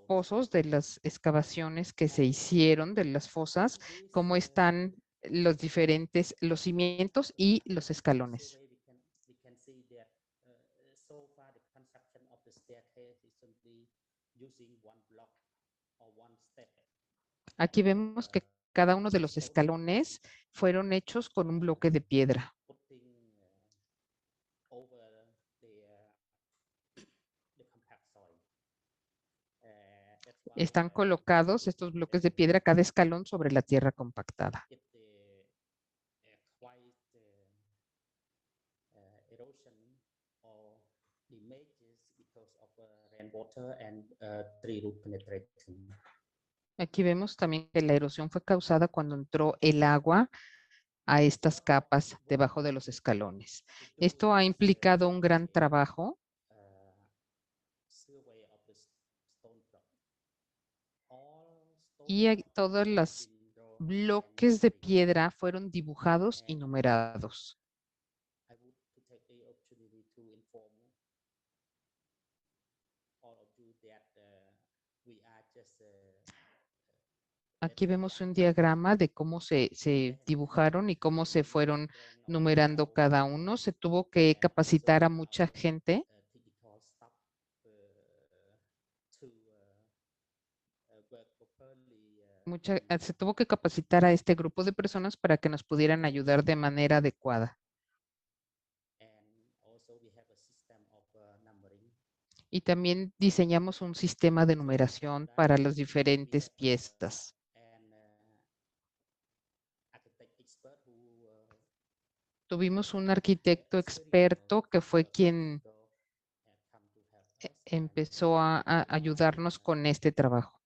pozos, de las excavaciones que se hicieron, de las fosas, cómo están los diferentes, los cimientos y los escalones. Aquí vemos que cada uno de los escalones fueron hechos con un bloque de piedra. Están colocados estos bloques de piedra, cada escalón sobre la tierra compactada. Aquí vemos también que la erosión fue causada cuando entró el agua a estas capas debajo de los escalones. Esto ha implicado un gran trabajo y todos los bloques de piedra fueron dibujados y numerados. Aquí vemos un diagrama de cómo se dibujaron y cómo se fueron numerando cada uno. Se tuvo que capacitar a mucha gente. Se tuvo que capacitar a este grupo de personas para que nos pudieran ayudar de manera adecuada. Y también diseñamos un sistema de numeración para las diferentes piezas. Tuvimos un arquitecto experto que fue quien empezó a ayudarnos con este trabajo.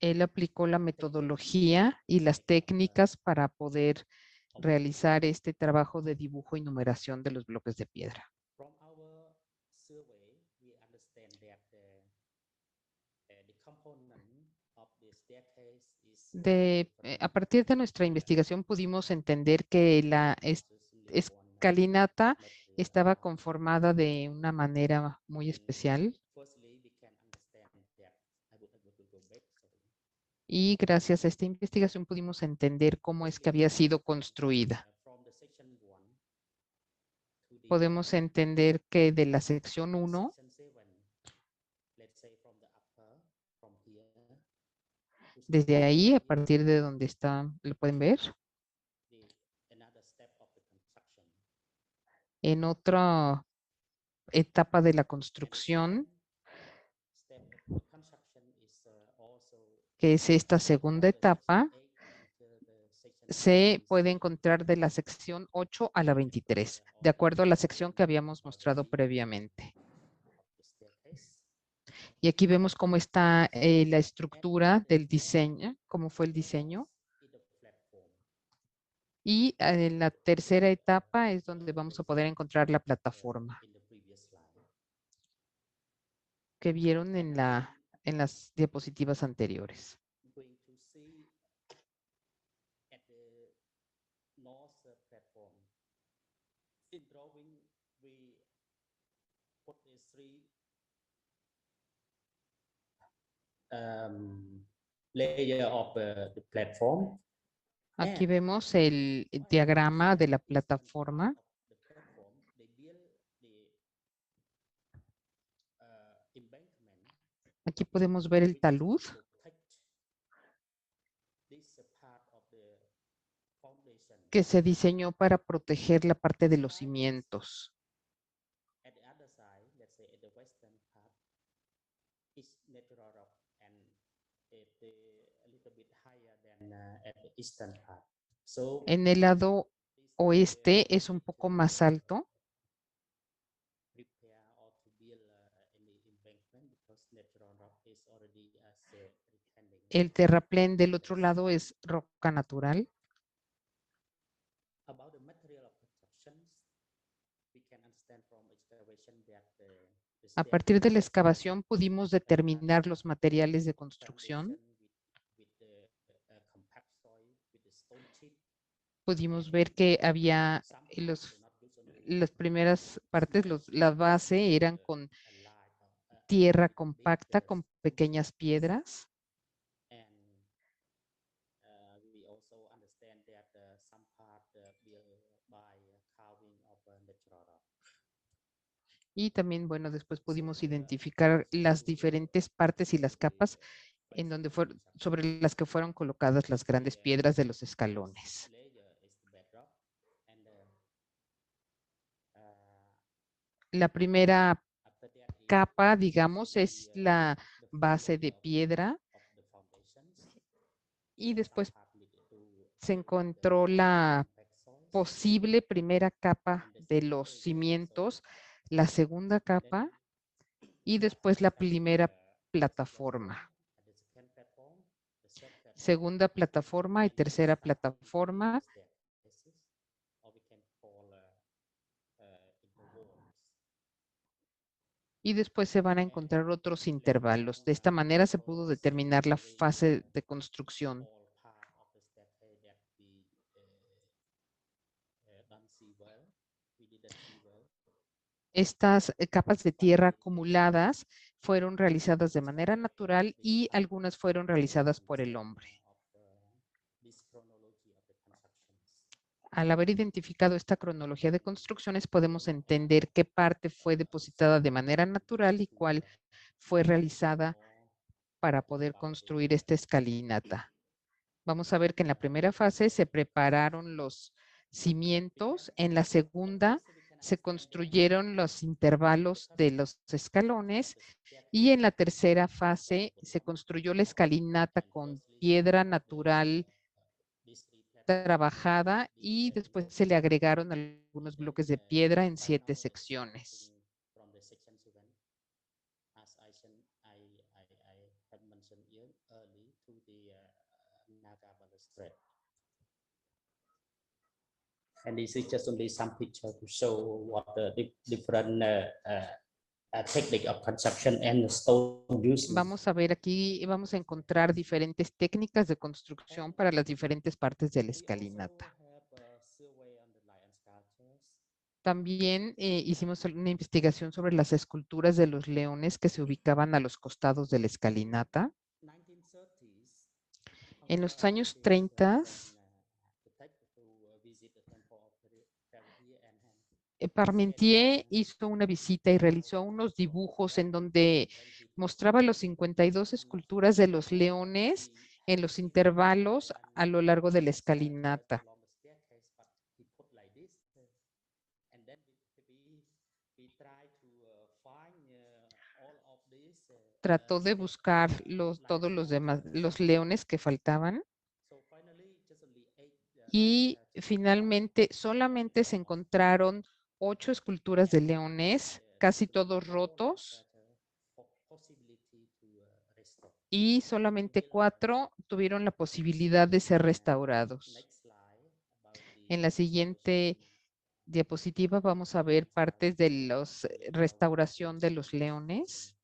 Él aplicó la metodología y las técnicas para poder realizar este trabajo de dibujo y numeración de los bloques de piedra. A partir de nuestra investigación pudimos entender que la escalinata estaba conformada de una manera muy especial. Y gracias a esta investigación pudimos entender cómo es que había sido construida. Podemos entender que de la sección 1, desde ahí, a partir de donde está, lo pueden ver, en otra etapa de la construcción, que es esta segunda etapa, se puede encontrar de la sección 8 a la 23, de acuerdo a la sección que habíamos mostrado previamente. Y aquí vemos cómo está la estructura del diseño, cómo fue el diseño. Y en la tercera etapa es donde vamos a poder encontrar la plataforma que vieron en las diapositivas anteriores. layer of the platform. Aquí vemos el diagrama de la plataforma. The platform, they build the embankment Aquí podemos ver el talud to protect this part of the foundation. que se diseñó para proteger la parte de los cimientos. At the other side, let's say at the western part, is natural rock and it a little bit higher than at the eastern part. So En el lado oeste es un poco más alto. prepare or to build any embankment because natural rock is already retaining. El terraplén del otro lado es roca natural. About the material of constructions, we can understand from excavation that the A partir de la staircase excavación pudimos determinar los materiales de construcción. foundation with the compact soil, with the stone chip. Pudimos ver que había las primeras partes, la base eran con tierra compacta, con pequeñas piedras. And we also understand that some part built by carving of natural rock. Y también, bueno, después pudimos identificar las diferentes partes y las capas en donde sobre las que fueron colocadas las grandes piedras de los escalones. La primera capa, digamos, es la base de piedra y después se encontró la posible primera capa de los cimientos, la segunda capa y después la primera plataforma. Segunda plataforma y tercera plataforma. Y después se van a encontrar otros intervalos. De esta manera se pudo determinar la fase de construcción. Estas capas de tierra acumuladas fueron realizadas de manera natural y algunas fueron realizadas por el hombre. Al haber identificado esta cronología de construcciones, podemos entender qué parte fue depositada de manera natural y cuál fue realizada para poder construir esta escalinata. Vamos a ver que en la primera fase se prepararon los cimientos, en la segunda se construyeron los intervalos de los escalones y en la tercera fase se construyó la escalinata con piedra natural trabajada y después se le agregaron algunos bloques de piedra en 7 secciones. And this is just only some picture to show what the different technique of construction and stone use. Vamos a ver aquí, vamos a encontrar diferentes técnicas de construcción para las diferentes partes de la escalinata. También hicimos una investigación sobre las esculturas de los leones que se ubicaban a los costados de la escalinata. En los años 30, Parmentier hizo una visita y realizó unos dibujos en donde mostraba los 52 esculturas de los leones en los intervalos a lo largo de la escalinata. Trató de buscar todos los demás, los leones que faltaban. Y finalmente solamente se encontraron 8 esculturas de leones, casi todos rotos. Y solamente 4 tuvieron la posibilidad de ser restaurados. En la siguiente diapositiva vamos a ver partes de la restauración de los leones,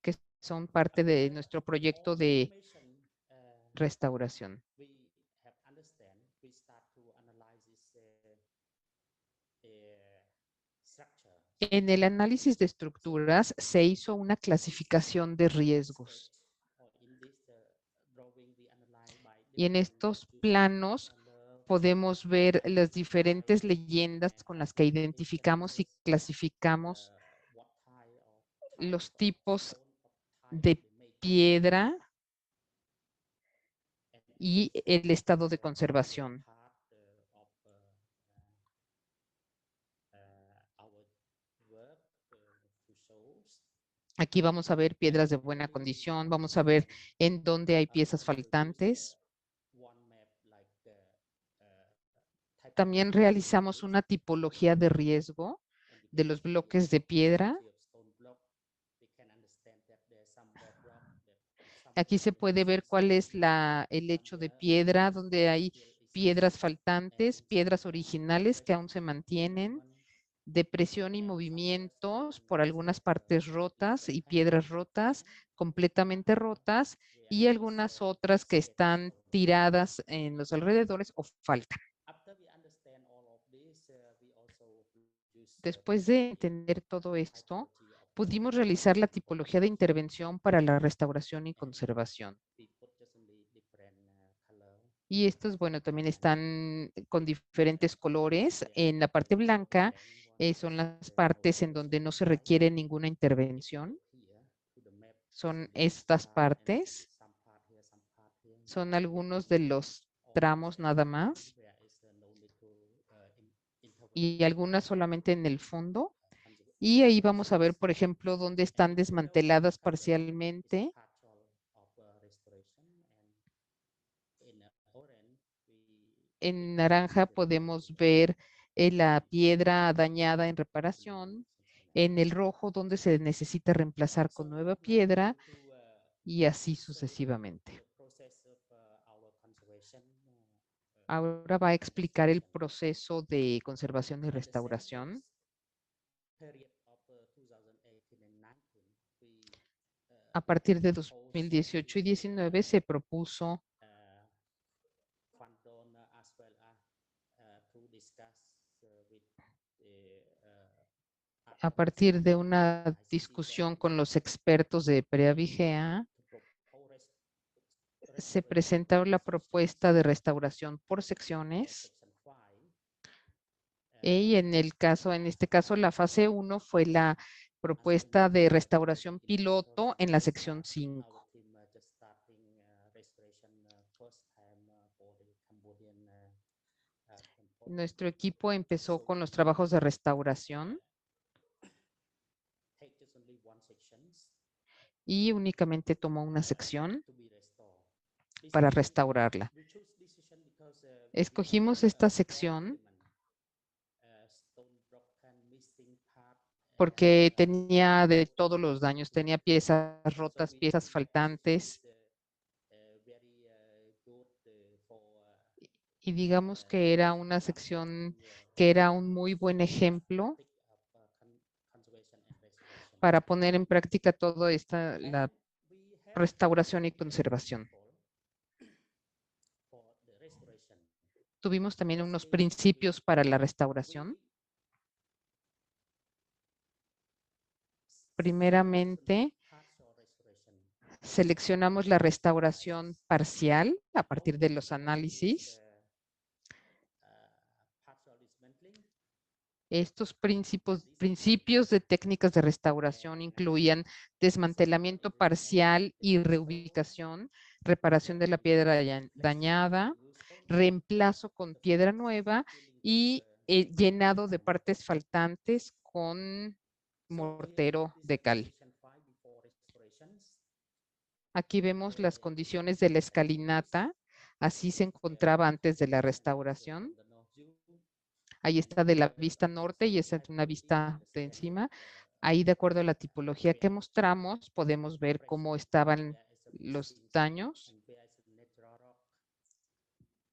que son parte de nuestro proyecto de restauración. En el análisis de estructuras se hizo una clasificación de riesgos. Y en estos planos podemos ver las diferentes leyendas con las que identificamos y clasificamos los tipos de piedra y el estado de conservación. Aquí vamos a ver piedras de buena condición, vamos a ver en dónde hay piezas faltantes. También realizamos una tipología de riesgo de los bloques de piedra. Aquí se puede ver cuál es el lecho de piedra, donde hay piedras faltantes, piedras originales que aún se mantienen, depresión y movimientos por algunas partes rotas y piedras rotas, completamente rotas, y algunas otras que están tiradas en los alrededores o faltan. Después de entender todo esto, pudimos realizar la tipología de intervención para la restauración y conservación. Y estos, bueno, también están con diferentes colores. En la parte blanca son las partes en donde no se requiere ninguna intervención. Son estas partes. Son algunos de los tramos nada más. Y algunas solamente en el fondo. Y ahí vamos a ver, por ejemplo, dónde están desmanteladas parcialmente. En naranja podemos ver la piedra dañada en reparación. En el rojo, donde se necesita reemplazar con nueva piedra. Y así sucesivamente. Ahora va a explicar el proceso de conservación y restauración. A partir de 2018 y 2019 se propuso a partir de una discusión con los expertos de PREA-Vigea, se presentó la propuesta de restauración por secciones. Y en este caso, la fase 1 fue la propuesta de restauración piloto en la sección 5. Nuestro equipo empezó con los trabajos de restauración y únicamente tomó una sección para restaurarla. Escogimos esta sección porque tenía de todos los daños, tenía piezas rotas, piezas faltantes. Y digamos que era una sección que era un muy buen ejemplo para poner en práctica toda la restauración y conservación. Tuvimos también unos principios para la restauración. Primeramente, seleccionamos la restauración parcial a partir de los análisis. Estos principios de técnicas de restauración incluían desmantelamiento parcial y reubicación, reparación de la piedra dañada, reemplazo con piedra nueva y llenado de partes faltantes con mortero de cal. Aquí vemos las condiciones de la escalinata. Así se encontraba antes de la restauración. Ahí está de la vista norte y esa es una vista de encima. Ahí, de acuerdo a la tipología que mostramos, podemos ver cómo estaban los daños.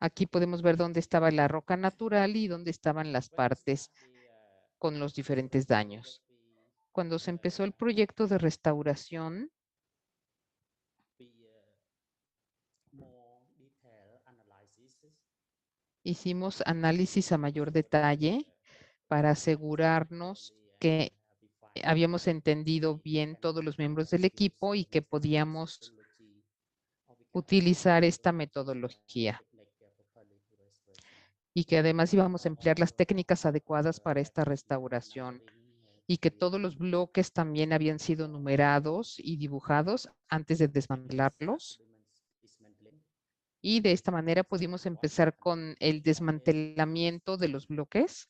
Aquí podemos ver dónde estaba la roca natural y dónde estaban las partes con los diferentes daños. Cuando se empezó el proyecto de restauración, hicimos análisis a mayor detalle para asegurarnos que habíamos entendido bien todos los miembros del equipo y que podíamos utilizar esta metodología y que además íbamos a emplear las técnicas adecuadas para esta restauración y que todos los bloques también habían sido numerados y dibujados antes de desmantelarlos. Y de esta manera pudimos empezar con el desmantelamiento de los bloques.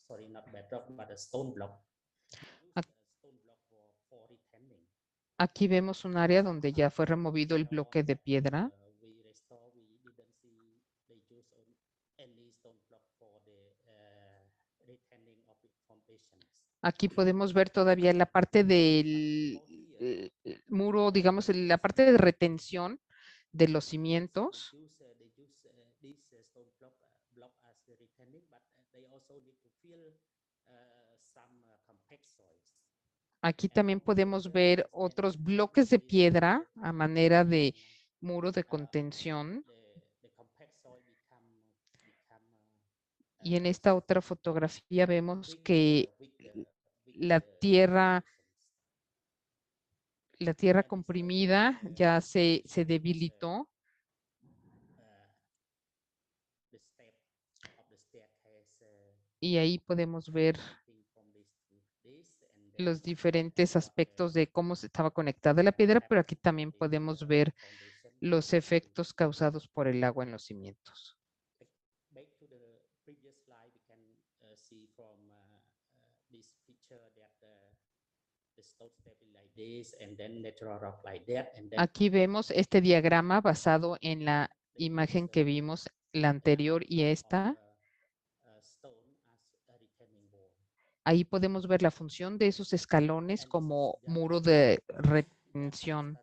Sorry, not bedrock, but a stone block. Aquí vemos un área donde ya fue removido el bloque de piedra. Aquí podemos ver todavía la parte del muro, digamos, la parte de retención de los cimientos. Aquí también podemos ver otros bloques de piedra a manera de muro de contención. Y en esta otra fotografía vemos que la tierra comprimida ya se debilitó. Y ahí podemos ver los diferentes aspectos de cómo se estaba conectada la piedra, pero aquí también podemos ver los efectos causados por el agua en los cimientos. Aquí vemos este diagrama basado en la imagen que vimos, la anterior y esta. Ahí podemos ver la función de esos escalones como muro de retención.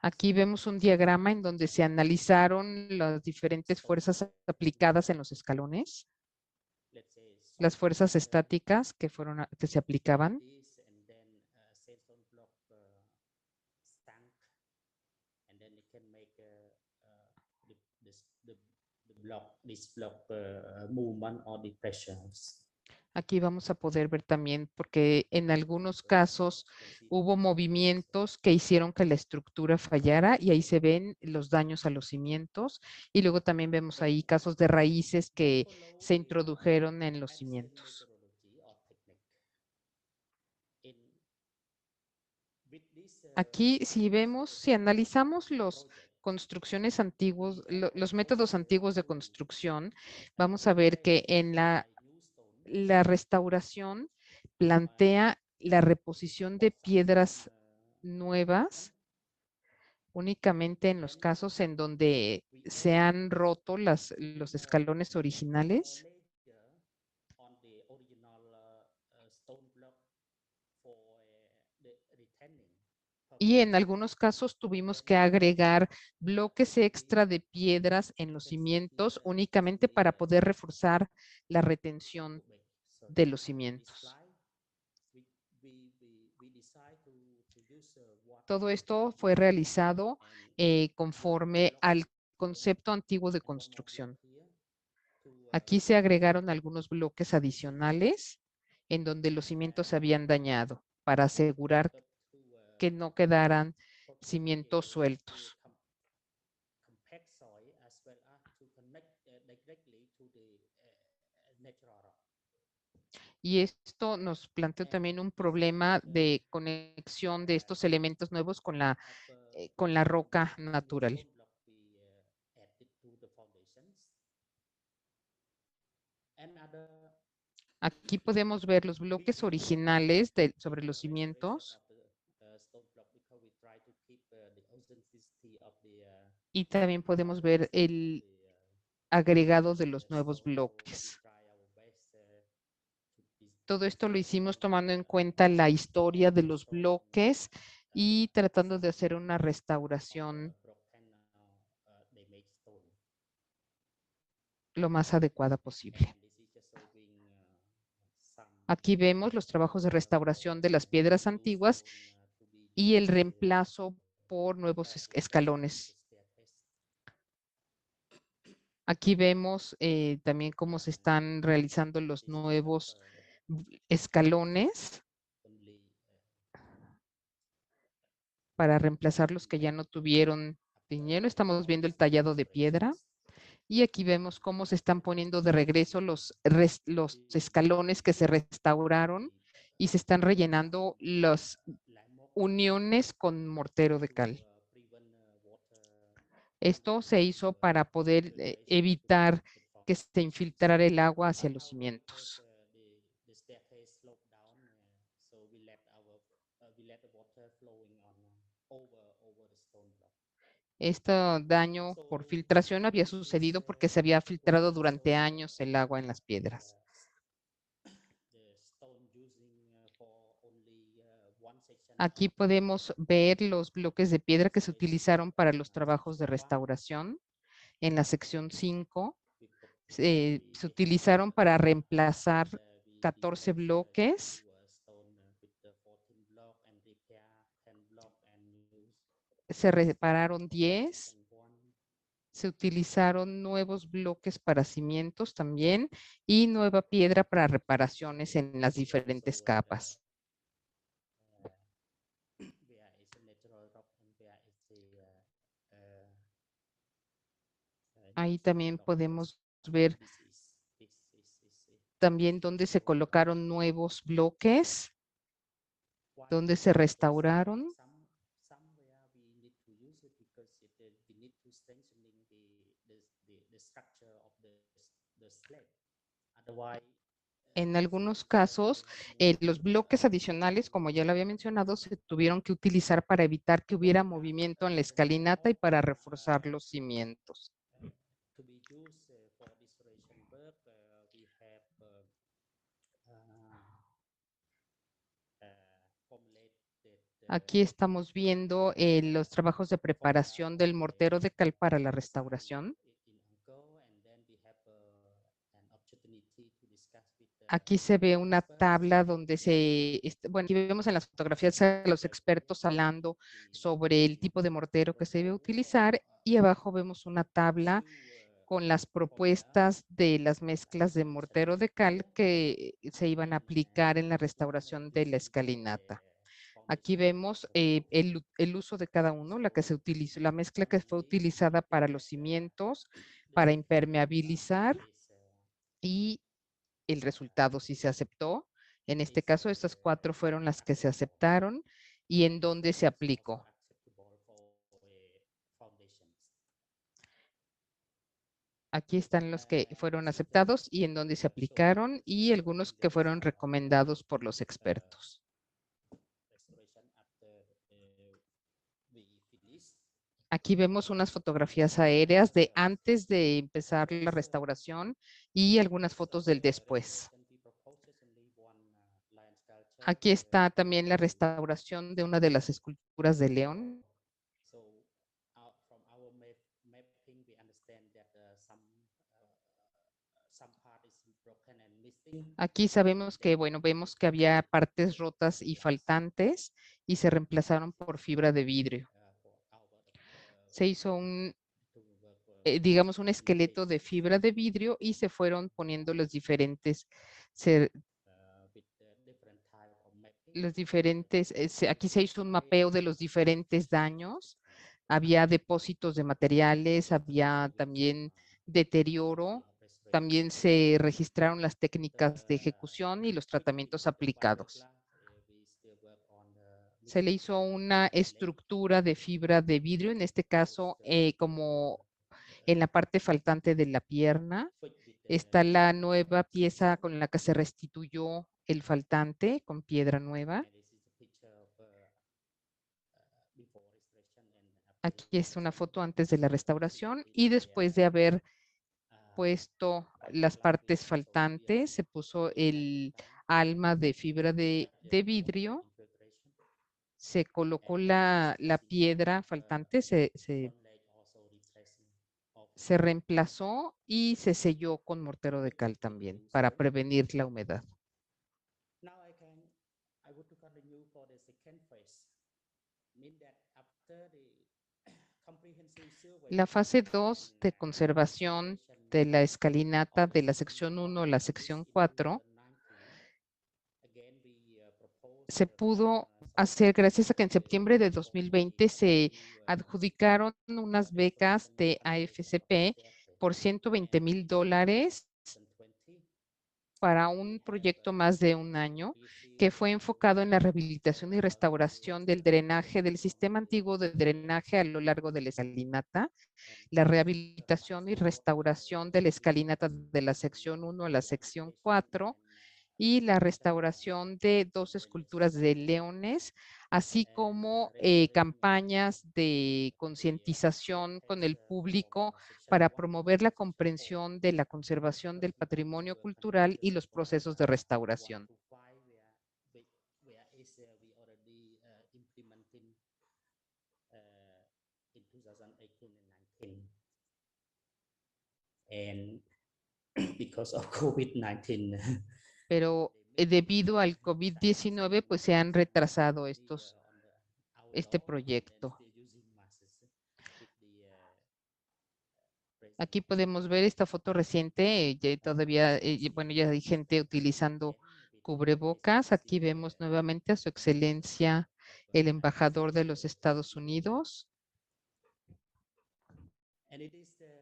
Aquí vemos un diagrama en donde se analizaron las diferentes fuerzas aplicadas en los escalones, las fuerzas estáticas que se aplicaban. Aquí vamos a poder ver también, porque en algunos casos hubo movimientos que hicieron que la estructura fallara y ahí se ven los daños a los cimientos. Y luego también vemos ahí casos de raíces que se introdujeron en los cimientos. Aquí, si analizamos los construcciones antiguos, los métodos antiguos de construcción, vamos a ver que en la restauración plantea la reposición de piedras nuevas únicamente en los casos en donde se han roto los escalones originales. Y en algunos casos tuvimos que agregar bloques extra de piedras en los cimientos únicamente para poder reforzar la retención de los cimientos. Todo esto fue realizado conforme al concepto antiguo de construcción. Aquí se agregaron algunos bloques adicionales en donde los cimientos se habían dañado para asegurar que no quedaran cimientos sueltos. Y esto nos planteó también un problema de conexión de estos elementos nuevos con la roca natural. Aquí podemos ver los bloques originales sobre los cimientos. Y también podemos ver el agregado de los nuevos bloques. Todo esto lo hicimos tomando en cuenta la historia de los bloques y tratando de hacer una restauración lo más adecuada posible. Aquí vemos los trabajos de restauración de las piedras antiguas y el reemplazo por nuevos escalones. Aquí vemos también cómo se están realizando los nuevos escalones para reemplazar los que ya no tuvieron dinero. Estamos viendo el tallado de piedra. Y aquí vemos cómo se están poniendo de regreso los escalones que se restauraron y se están rellenando las uniones con mortero de cal. Esto se hizo para poder evitar que se infiltrara el agua hacia los cimientos. Este daño por filtración había sucedido porque se había filtrado durante años el agua en las piedras. Aquí podemos ver los bloques de piedra que se utilizaron para los trabajos de restauración. En la sección 5 se utilizaron para reemplazar 14 bloques. Se repararon 10. Se utilizaron nuevos bloques para cimientos también y nueva piedra para reparaciones en las diferentes capas. Ahí también podemos ver también dónde se colocaron nuevos bloques, dónde se restauraron. En algunos casos, los bloques adicionales, como ya lo había mencionado, se tuvieron que utilizar para evitar que hubiera movimiento en la escalinata y para reforzar los cimientos. Aquí estamos viendo los trabajos de preparación del mortero de cal para la restauración. Aquí se ve una tabla donde bueno, aquí vemos en las fotografías a los expertos hablando sobre el tipo de mortero que se debe utilizar y abajo vemos una tabla con las propuestas de las mezclas de mortero de cal que se iban a aplicar en la restauración de la escalinata. Aquí vemos el uso de cada uno, la que se utilizó, la mezcla que fue utilizada para los cimientos, para impermeabilizar y el resultado si se aceptó. En este caso, estas 4 fueron las que se aceptaron y en dónde se aplicó. Aquí están los que fueron aceptados y en dónde se aplicaron y algunos que fueron recomendados por los expertos. Aquí vemos unas fotografías aéreas de antes de empezar la restauración y algunas fotos del después. Aquí está también la restauración de una de las esculturas de león. Aquí sabemos que, bueno, vemos que había partes rotas y faltantes y se reemplazaron por fibra de vidrio. Se hizo digamos, un esqueleto de fibra de vidrio y se fueron poniendo los diferentes, aquí se hizo un mapeo de los diferentes daños. Había depósitos de materiales, había también deterioro. También se registraron las técnicas de ejecución y los tratamientos aplicados. Se le hizo una estructura de fibra de vidrio, en este caso como en la parte faltante de la pierna. Está la nueva pieza con la que se restituyó el faltante con piedra nueva. Aquí es una foto antes de la restauración y después de haber puesto las partes faltantes, se puso el alma de fibra de vidrio, se colocó la piedra faltante, se reemplazó y se selló con mortero de cal también para prevenir la humedad. La fase 2 de conservación de la escalinata de la sección 1 a la sección 4 se pudo hacer gracias a que en septiembre de 2020 se adjudicaron unas becas de AFCP por $120,000 para un proyecto más de un año que fue enfocado en la rehabilitación y restauración del drenaje, del sistema antiguo de drenaje a lo largo de la escalinata, la rehabilitación y restauración de la escalinata de la sección 1 a la sección 4 y la restauración de 2 esculturas de leones, así como campañas de concientización con el público para promover la comprensión de la conservación del patrimonio cultural y los procesos de restauración. And because of COVID-19, Pero debido al COVID-19, pues se han retrasado este proyecto. Aquí podemos ver esta foto reciente, todavía, bueno, ya hay gente utilizando cubrebocas. Aquí vemos nuevamente a su excelencia el embajador de los Estados Unidos. and it is the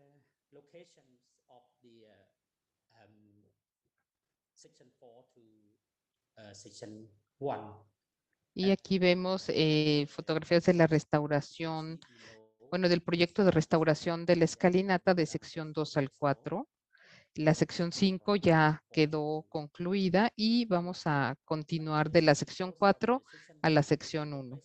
locations of the section 4 to section 1. Y aquí vemos fotografías de la restauración, bueno, del proyecto de restauración de la escalinata de sección 2 al 4. La sección 5 ya quedó concluida y vamos a continuar de la sección 4 a la sección 1.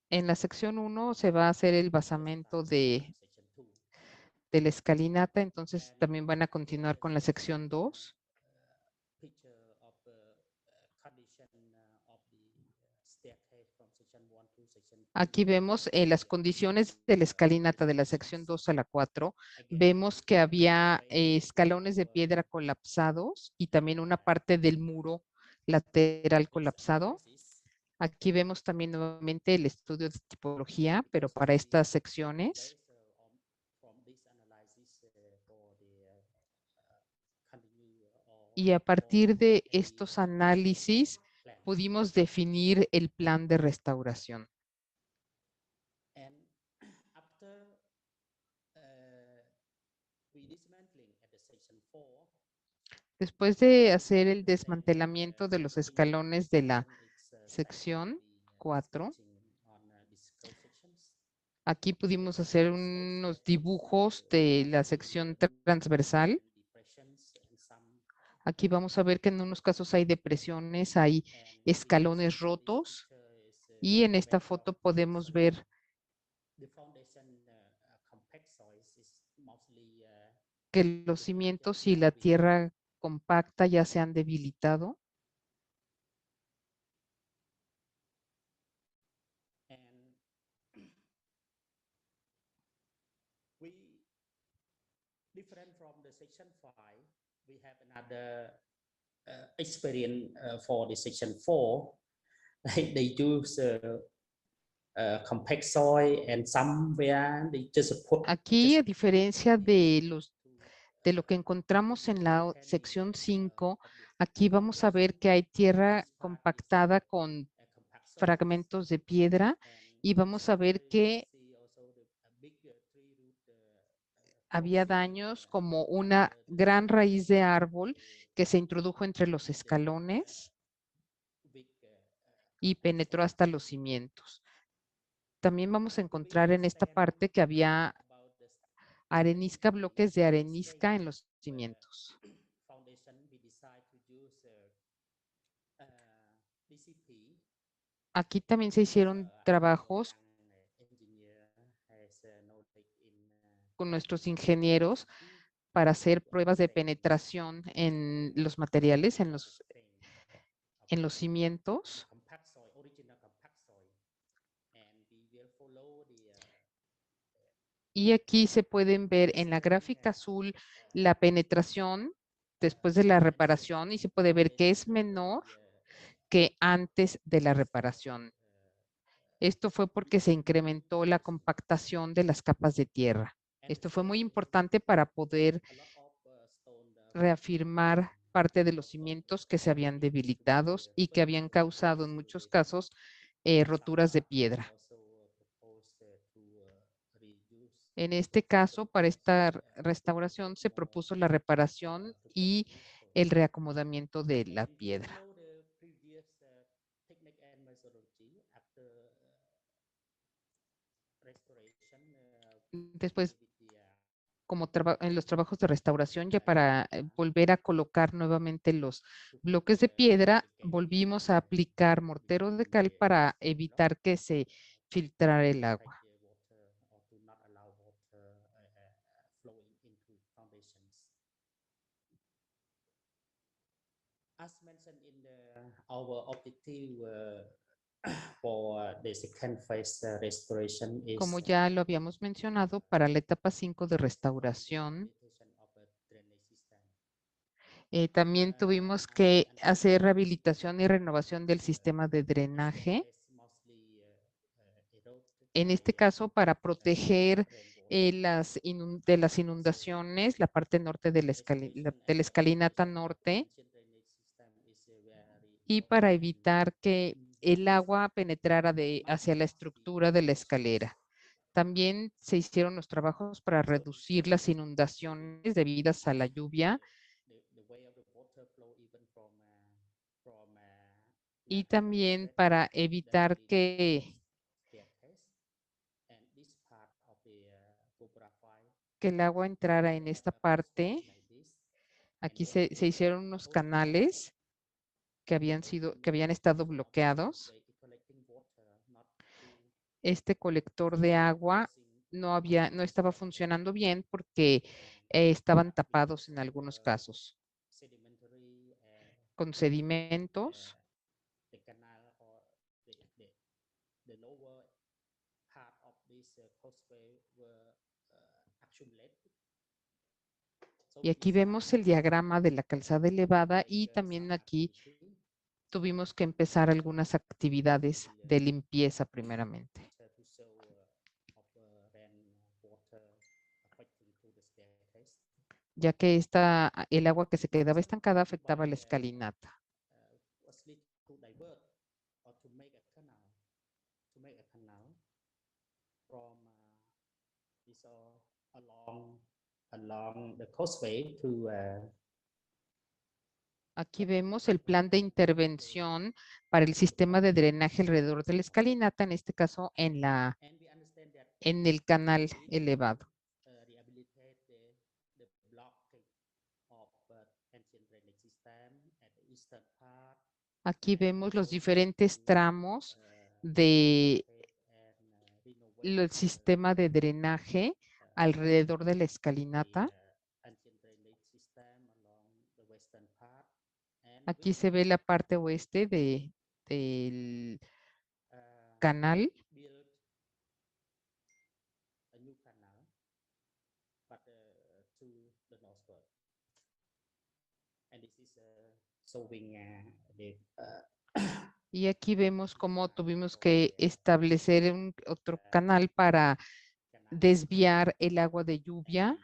En la sección 1 se va a hacer el basamento de la escalinata, entonces también van a continuar con la sección 2. Aquí vemos las condiciones de la escalinata de la sección 2 a la 4. Vemos que había escalones de piedra colapsados y también una parte del muro lateral colapsado. Aquí vemos también nuevamente el estudio de tipología, pero para estas secciones. Y a partir de estos análisis pudimos definir el plan de restauración. Después de hacer el desmantelamiento de los escalones de la sección 4, aquí pudimos hacer unos dibujos de la sección transversal. Aquí vamos a ver que en unos casos hay depresiones, hay escalones rotos y en esta foto podemos ver que los cimientos y la tierra compacta ya se han debilitado. Different from the section 5, we have another experience for the section 4. They use compact soil and somewhere they just put. Aquí, a diferencia de lo que encontramos en la sección 5, aquí vamos a ver que hay tierra compactada con fragmentos de piedra y vamos a ver que había daños como una gran raíz de árbol que se introdujo entre los escalones y penetró hasta los cimientos. También vamos a encontrar en esta parte que había arenisca, bloques de arenisca en los cimientos. Aquí también se hicieron trabajos con nuestros ingenieros para hacer pruebas de penetración en los materiales, en los cimientos. Y aquí se pueden ver en la gráfica azul la penetración después de la reparación y se puede ver que es menor que antes de la reparación. Esto fue porque se incrementó la compactación de las capas de tierra. Esto fue muy importante para poder reafirmar parte de los cimientos que se habían debilitado y que habían causado en muchos casos roturas de piedra. En este caso, para esta restauración se propuso la reparación y el reacomodamiento de la piedra. Después, como en los trabajos de restauración, ya para volver a colocar nuevamente los bloques de piedra, volvimos a aplicar mortero de cal para evitar que se filtrara el agua. As mentioned in our objective for the second phase restoration is Como ya lo habíamos mencionado, para la etapa 5 de restauración, también tuvimos que hacer rehabilitación y renovación del sistema de drenaje. En este caso, para proteger de las inundaciones, la parte norte de la escalinata norte, y para evitar que el agua penetrara hacia la estructura de la escalera. También se hicieron los trabajos para reducir las inundaciones debidas a la lluvia y también para evitar que el agua entrara en esta parte. Aquí se hicieron unos canales que habían estado bloqueados. Este colector de agua no estaba funcionando bien porque estaban tapados en algunos casos con sedimentos. Y aquí vemos el diagrama de la calzada elevada y también aquí tuvimos que empezar algunas actividades de limpieza primeramente, ya que el agua que se quedaba estancada afectaba la escalinata. Aquí vemos el plan de intervención para el sistema de drenaje alrededor de la escalinata, en este caso en el canal elevado. Aquí vemos los diferentes tramos del sistema de drenaje alrededor de la escalinata. Aquí se ve la parte oeste del canal. Y aquí vemos cómo tuvimos que establecer otro canal para desviar el agua de lluvia.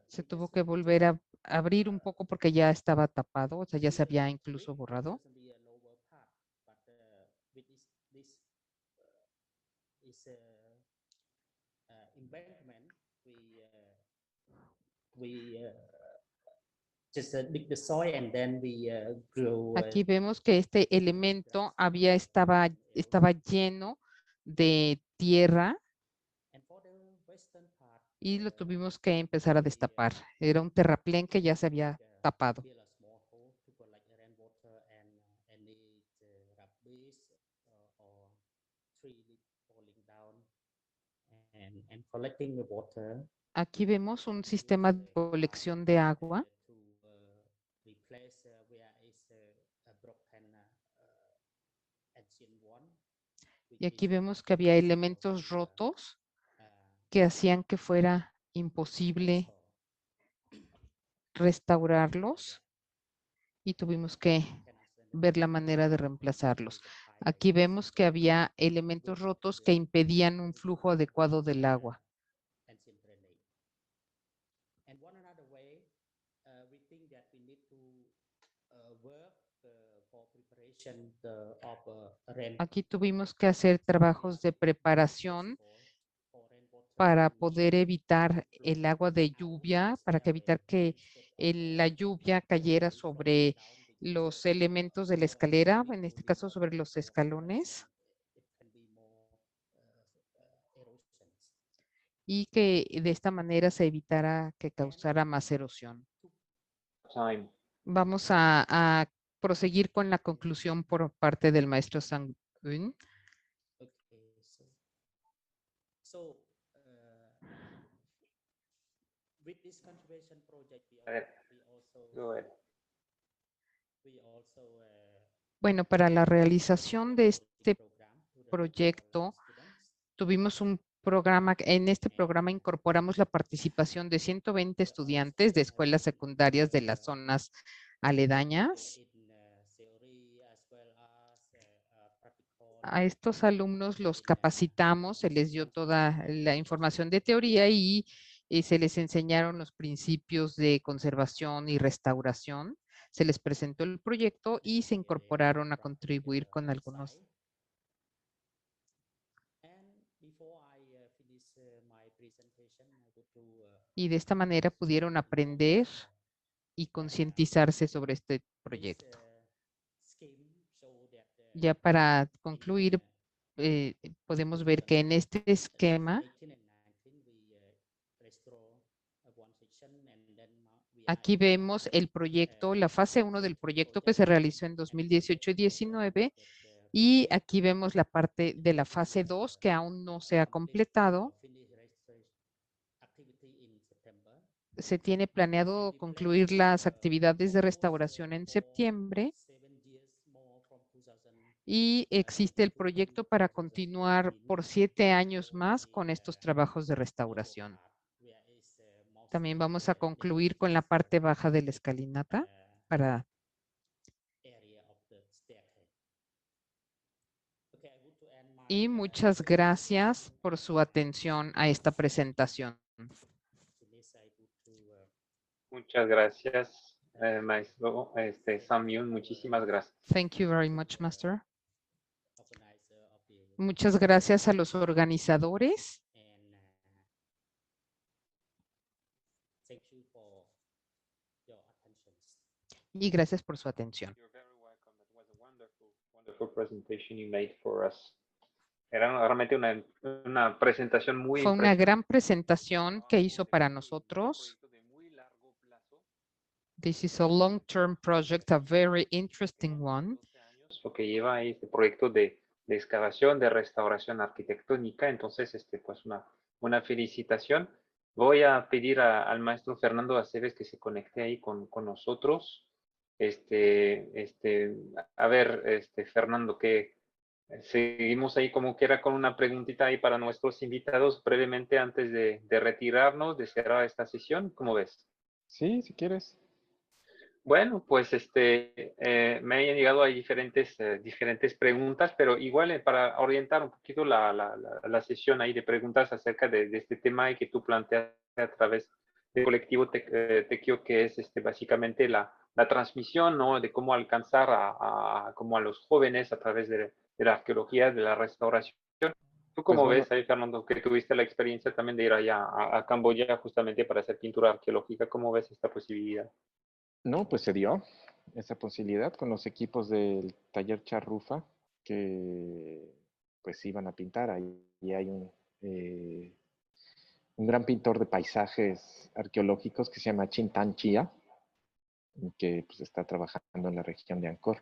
Se tuvo que volver a abrir un poco porque ya estaba tapado, o sea, ya se había incluso borrado. Aquí vemos que este elemento estaba lleno de tierra y lo tuvimos que empezar a destapar. Era un terraplén que ya se había tapado. Aquí vemos un sistema de colección de agua. Y aquí vemos que había elementos rotos que hacían que fuera imposible restaurarlos y tuvimos que ver la manera de reemplazarlos. Aquí vemos que había elementos rotos que impedían un flujo adecuado del agua. Aquí tuvimos que hacer trabajos de preparación para poder evitar el agua de lluvia, para que evitar que la lluvia cayera sobre los elementos de la escalera, en este caso sobre los escalones, y que de esta manera se evitara que causara más erosión. Time. Vamos a proseguir con la conclusión por parte del maestro Sang-Eun. With this conservation project, A ver, go ahead. Bueno, para la realización de este proyecto, tuvimos un programa, en este programa incorporamos la participación de 120 estudiantes de escuelas secundarias de las zonas aledañas. A estos alumnos los capacitamos, se les dio toda la información de teoría y se les enseñaron los principios de conservación y restauración. Se les presentó el proyecto y se incorporaron a contribuir con algunos. Y de esta manera pudieron aprender y concientizarse sobre este proyecto. Ya para concluir, podemos ver que en este esquema, aquí vemos el proyecto, la fase 1 del proyecto que se realizó en 2018 y 19, y aquí vemos la parte de la fase 2 que aún no se ha completado. Se tiene planeado concluir las actividades de restauración en septiembre y existe el proyecto para continuar por 7 años más con estos trabajos de restauración. También vamos a concluir con la parte baja de la escalinata para y muchas gracias por su atención a esta presentación. Muchas gracias, maestro Sang-Eun. Muchísimas gracias. Thank you very much, Master. Muchas gracias a los organizadores. Y gracias por su atención. You're very welcome. That was a wonderful presentation you made for us. Era realmente una presentación muy Fue una gran presentación que hizo para nosotros. This is a long-term project, a very interesting one. Lo que lleva este proyecto de excavación, de restauración arquitectónica. Entonces, pues una felicitación. Voy a pedir al maestro Fernando Aceves que se conecte ahí con nosotros. A ver, Fernando, que seguimos ahí como que era con una preguntita ahí para nuestros invitados brevemente antes de retirarnos, de cerrar esta sesión. ¿Cómo ves? Sí, si quieres. Bueno, pues me han llegado ahí diferentes preguntas, pero igual para orientar un poquito la sesión ahí de preguntas acerca de este tema que tú planteas a través del colectivo Tequio, que es básicamente la transmisión, ¿no? De cómo alcanzar como a los jóvenes a través de la arqueología, de la restauración. ¿Tú cómo Pues bueno, ves ahí, Fernando, que tuviste la experiencia también de ir allá a Camboya justamente para hacer pintura arqueológica? ¿Cómo ves esta posibilidad? no, pues se dio esa posibilidad con los equipos del taller Charrufa que pues iban a pintar. Ahí hay un gran pintor de paisajes arqueológicos que se llama Chintan Chia, que pues, está trabajando en la región de Angkor.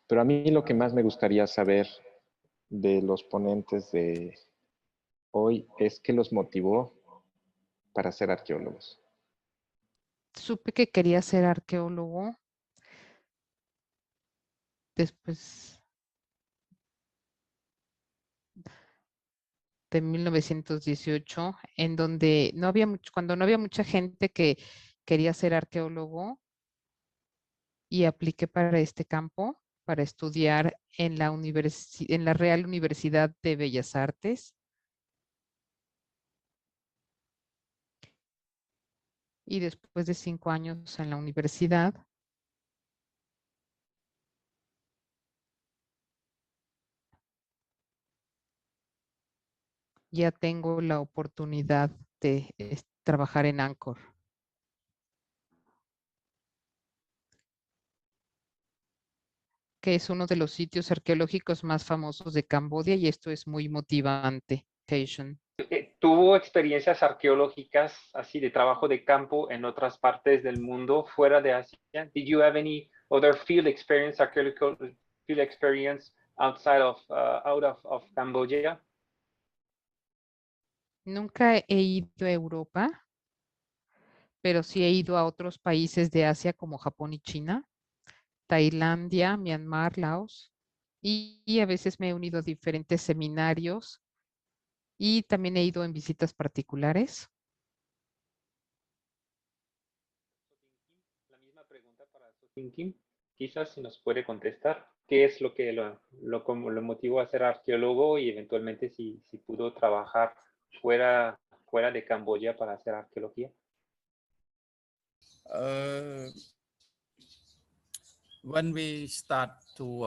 Pero a mí lo que más me gustaría saber de los ponentes de hoy es qué los motivó para ser arqueólogos. Supe que quería ser arqueólogo. Después de 1918, en donde no había cuando no había mucha gente que quería ser arqueólogo y apliqué para este campo, para estudiar en la Real Universidad de Bellas Artes. Y después de 5 años en la universidad, ya tengo la oportunidad de trabajar en Angkor. Que es uno de los sitios arqueológicos más famosos de Camboya y esto es muy motivante. ¿Tuvo experiencias arqueológicas así de trabajo de campo en otras partes del mundo fuera de Asia? Did you have any other field experience, archaeological field experience outside of out of Cambodia? Nunca he ido a Europa, pero sí he ido a otros países de Asia como Japón y China, Tailandia, Myanmar, Laos, y a veces me he unido a diferentes seminarios y también he ido en visitas particulares. La misma pregunta para Sotin Kim. Quizás si nos puede contestar qué es lo que lo motivó a ser arqueólogo y eventualmente si pudo trabajar fuera de Camboya para hacer arqueología. When we start to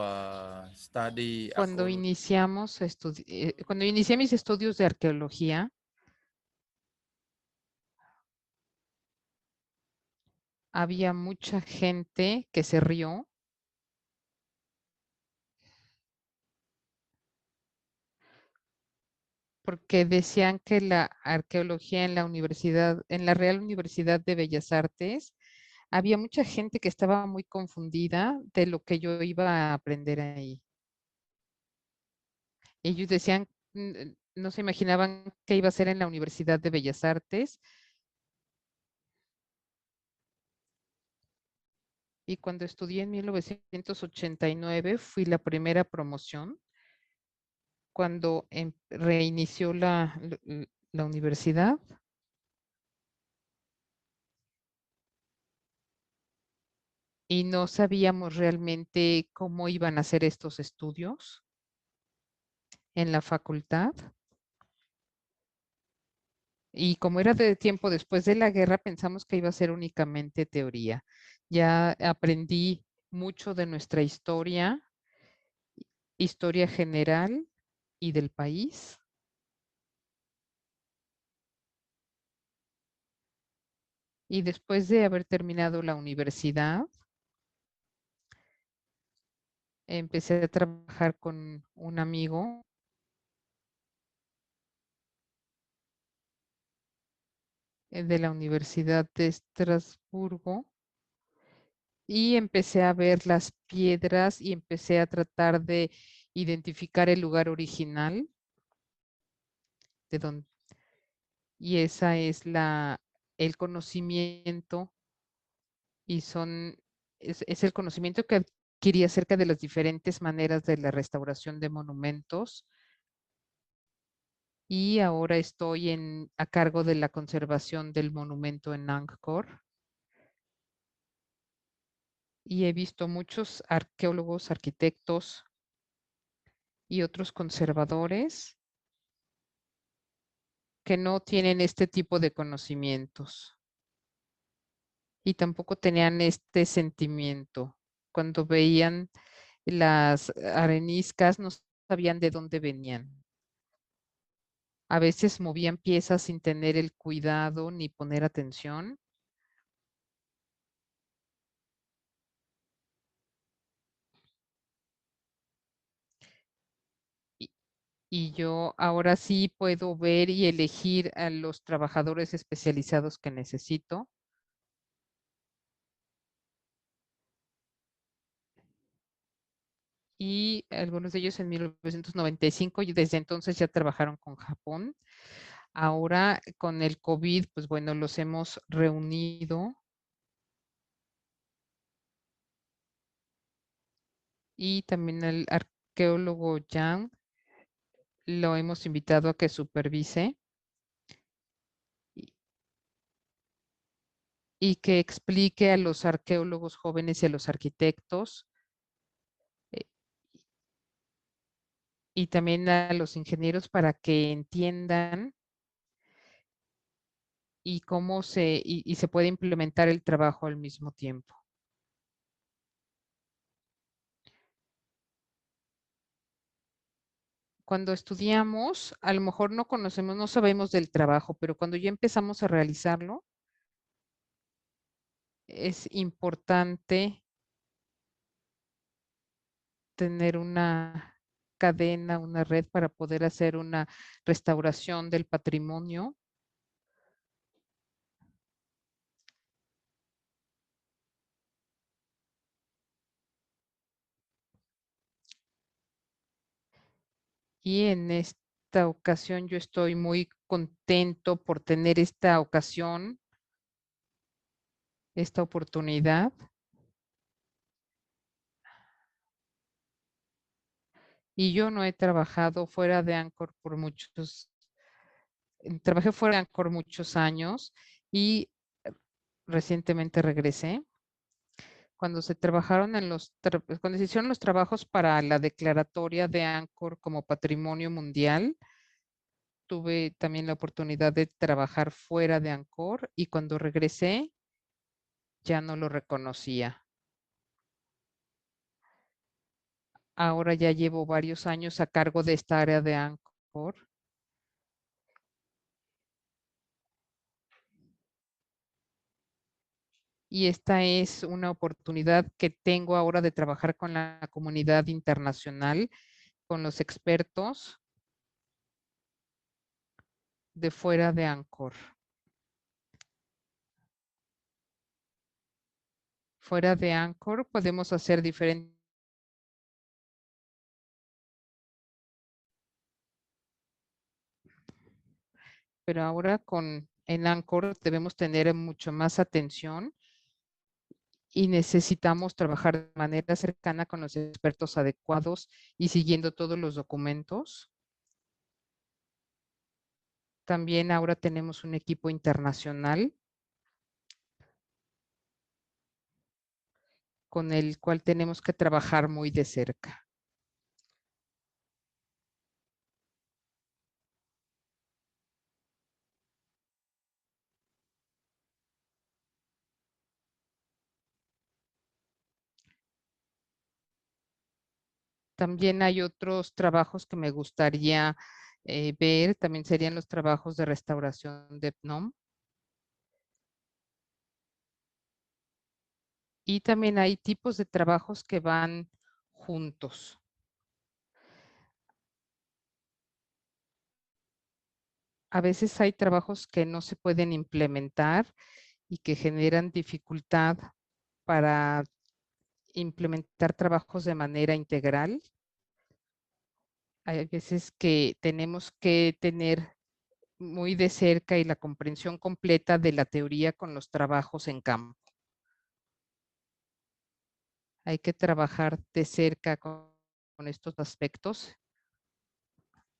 study Cuando archaeology, cuando inicié mis estudios de arqueología, había mucha gente que se rió porque decían que la arqueología en la universidad, en la Real Universidad de Bellas Artes, había mucha gente que estaba muy confundida de lo que yo iba a aprender ahí. Ellos decían, no se imaginaban qué iba a hacer en la Universidad de Bellas Artes. Y cuando estudié en 1989, fui la primera promoción cuando reinició la universidad. Y no sabíamos realmente cómo iban a hacer estos estudios en la facultad. Y como era de tiempo después de la guerra, pensamos que iba a ser únicamente teoría. Ya aprendí mucho de nuestra historia general y del país. Y después de haber terminado la universidad, empecé a trabajar con un amigo de la Universidad de Estrasburgo y empecé a ver las piedras y empecé a tratar de identificar el lugar original de donde, y esa es el conocimiento y es el conocimiento que adquirí acerca de las diferentes maneras de la restauración de monumentos. Y ahora estoy a cargo de la conservación del monumento en Angkor. Y he visto muchos arqueólogos, arquitectos y otros conservadores que no tienen este tipo de conocimientos y tampoco tenían este sentimiento. Cuando veían las areniscas, no sabían de dónde venían. A veces movían piezas sin tener el cuidado ni poner atención. Y yo ahora sí puedo ver y elegir a los trabajadores especializados que necesito. Y algunos de ellos en 1995 y desde entonces ya trabajaron con Japón. Ahora con el COVID, pues bueno, los hemos reunido y también el arqueólogo Yang lo hemos invitado a que supervise y que explique a los arqueólogos jóvenes y a los arquitectos y también a los ingenieros para que entiendan y cómo se puede implementar el trabajo al mismo tiempo. Cuando estudiamos, a lo mejor no conocemos, no sabemos del trabajo, pero cuando ya empezamos a realizarlo, es importante tener una cadena, una red para poder hacer una restauración del patrimonio. Y en esta ocasión yo estoy muy contento por tener esta ocasión, esta oportunidad. Y yo no he trabajado fuera de Anchor por trabajé fuera de Anchor muchos años y recientemente regresé. Cuando se trabajaron cuando se hicieron los trabajos para la declaratoria de Anchor como patrimonio mundial, tuve también la oportunidad de trabajar fuera de Anchor y cuando regresé ya no lo reconocía. Ahora ya llevo varios años a cargo de esta área de Anchor. Y esta es una oportunidad que tengo ahora de trabajar con la comunidad internacional, con los expertos de fuera de Anchor. Fuera de Anchor podemos hacer diferentes. Pero ahora en Anchor debemos tener mucho más atención y necesitamos trabajar de manera cercana con los expertos adecuados y siguiendo todos los documentos. También ahora tenemos un equipo internacional con el cual tenemos que trabajar muy de cerca. También hay otros trabajos que me gustaría ver, también serían los trabajos de restauración de Phnom. Y también hay tipos de trabajos que van juntos. A veces hay trabajos que no se pueden implementar y que generan dificultad para implementar trabajos de manera integral. Hay veces que tenemos que tener muy de cerca y la comprensión completa de la teoría con los trabajos en campo. Hay que trabajar de cerca con estos aspectos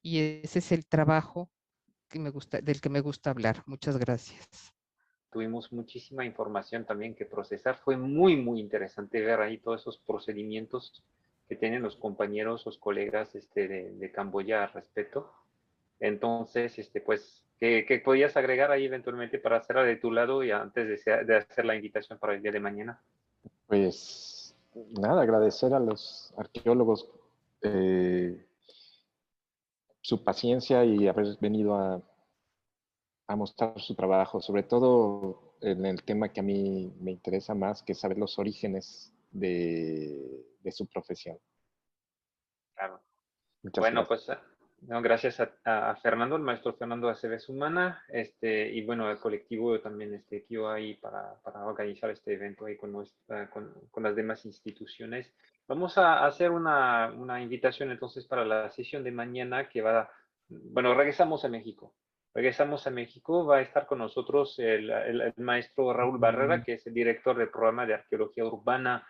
y ese es el trabajo del que me gusta hablar. Muchas gracias. Tuvimos muchísima información también que procesar. Fue muy, muy interesante ver ahí todos esos procedimientos que tienen los compañeros, los colegas de Camboya al respecto. Entonces, pues, ¿qué podías agregar ahí eventualmente para hacerla de tu lado y antes de hacer la invitación para el día de mañana? Pues nada, agradecer a los arqueólogos su paciencia y haber venido a mostrar su trabajo, sobre todo en el tema que a mí me interesa más, que es saber los orígenes de su profesión. Claro. Muchas Bueno, gracias. pues no, gracias a Fernando, el maestro Fernando Aceves Humana, y bueno, el colectivo también que yo ahí para organizar este evento ahí con las demás instituciones. Vamos a hacer una invitación entonces para la sesión de mañana bueno, regresamos a México. Regresamos a México, va a estar con nosotros el maestro Raúl Barrera, que es el director del programa de arqueología urbana,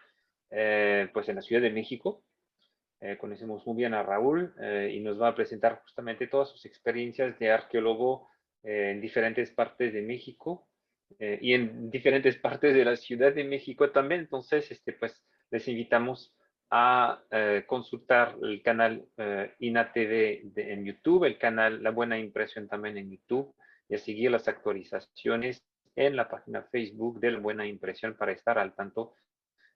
pues en la Ciudad de México. Conocemos muy bien a Raúl y nos va a presentar justamente todas sus experiencias de arqueólogo en diferentes partes de México y en diferentes partes de la Ciudad de México también. Entonces, pues les invitamos a consultar el canal INATV en YouTube, el canal La Buena Impresión también en YouTube, y a seguir las actualizaciones en la página Facebook de La Buena Impresión para estar al tanto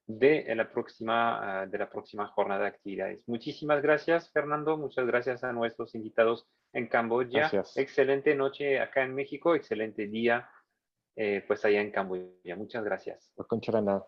de la próxima jornada de actividades. Muchísimas gracias, Fernando. Muchas gracias a nuestros invitados en Camboya. Gracias. Excelente noche acá en México, excelente día pues allá en Camboya. Muchas gracias. Wakonchorana.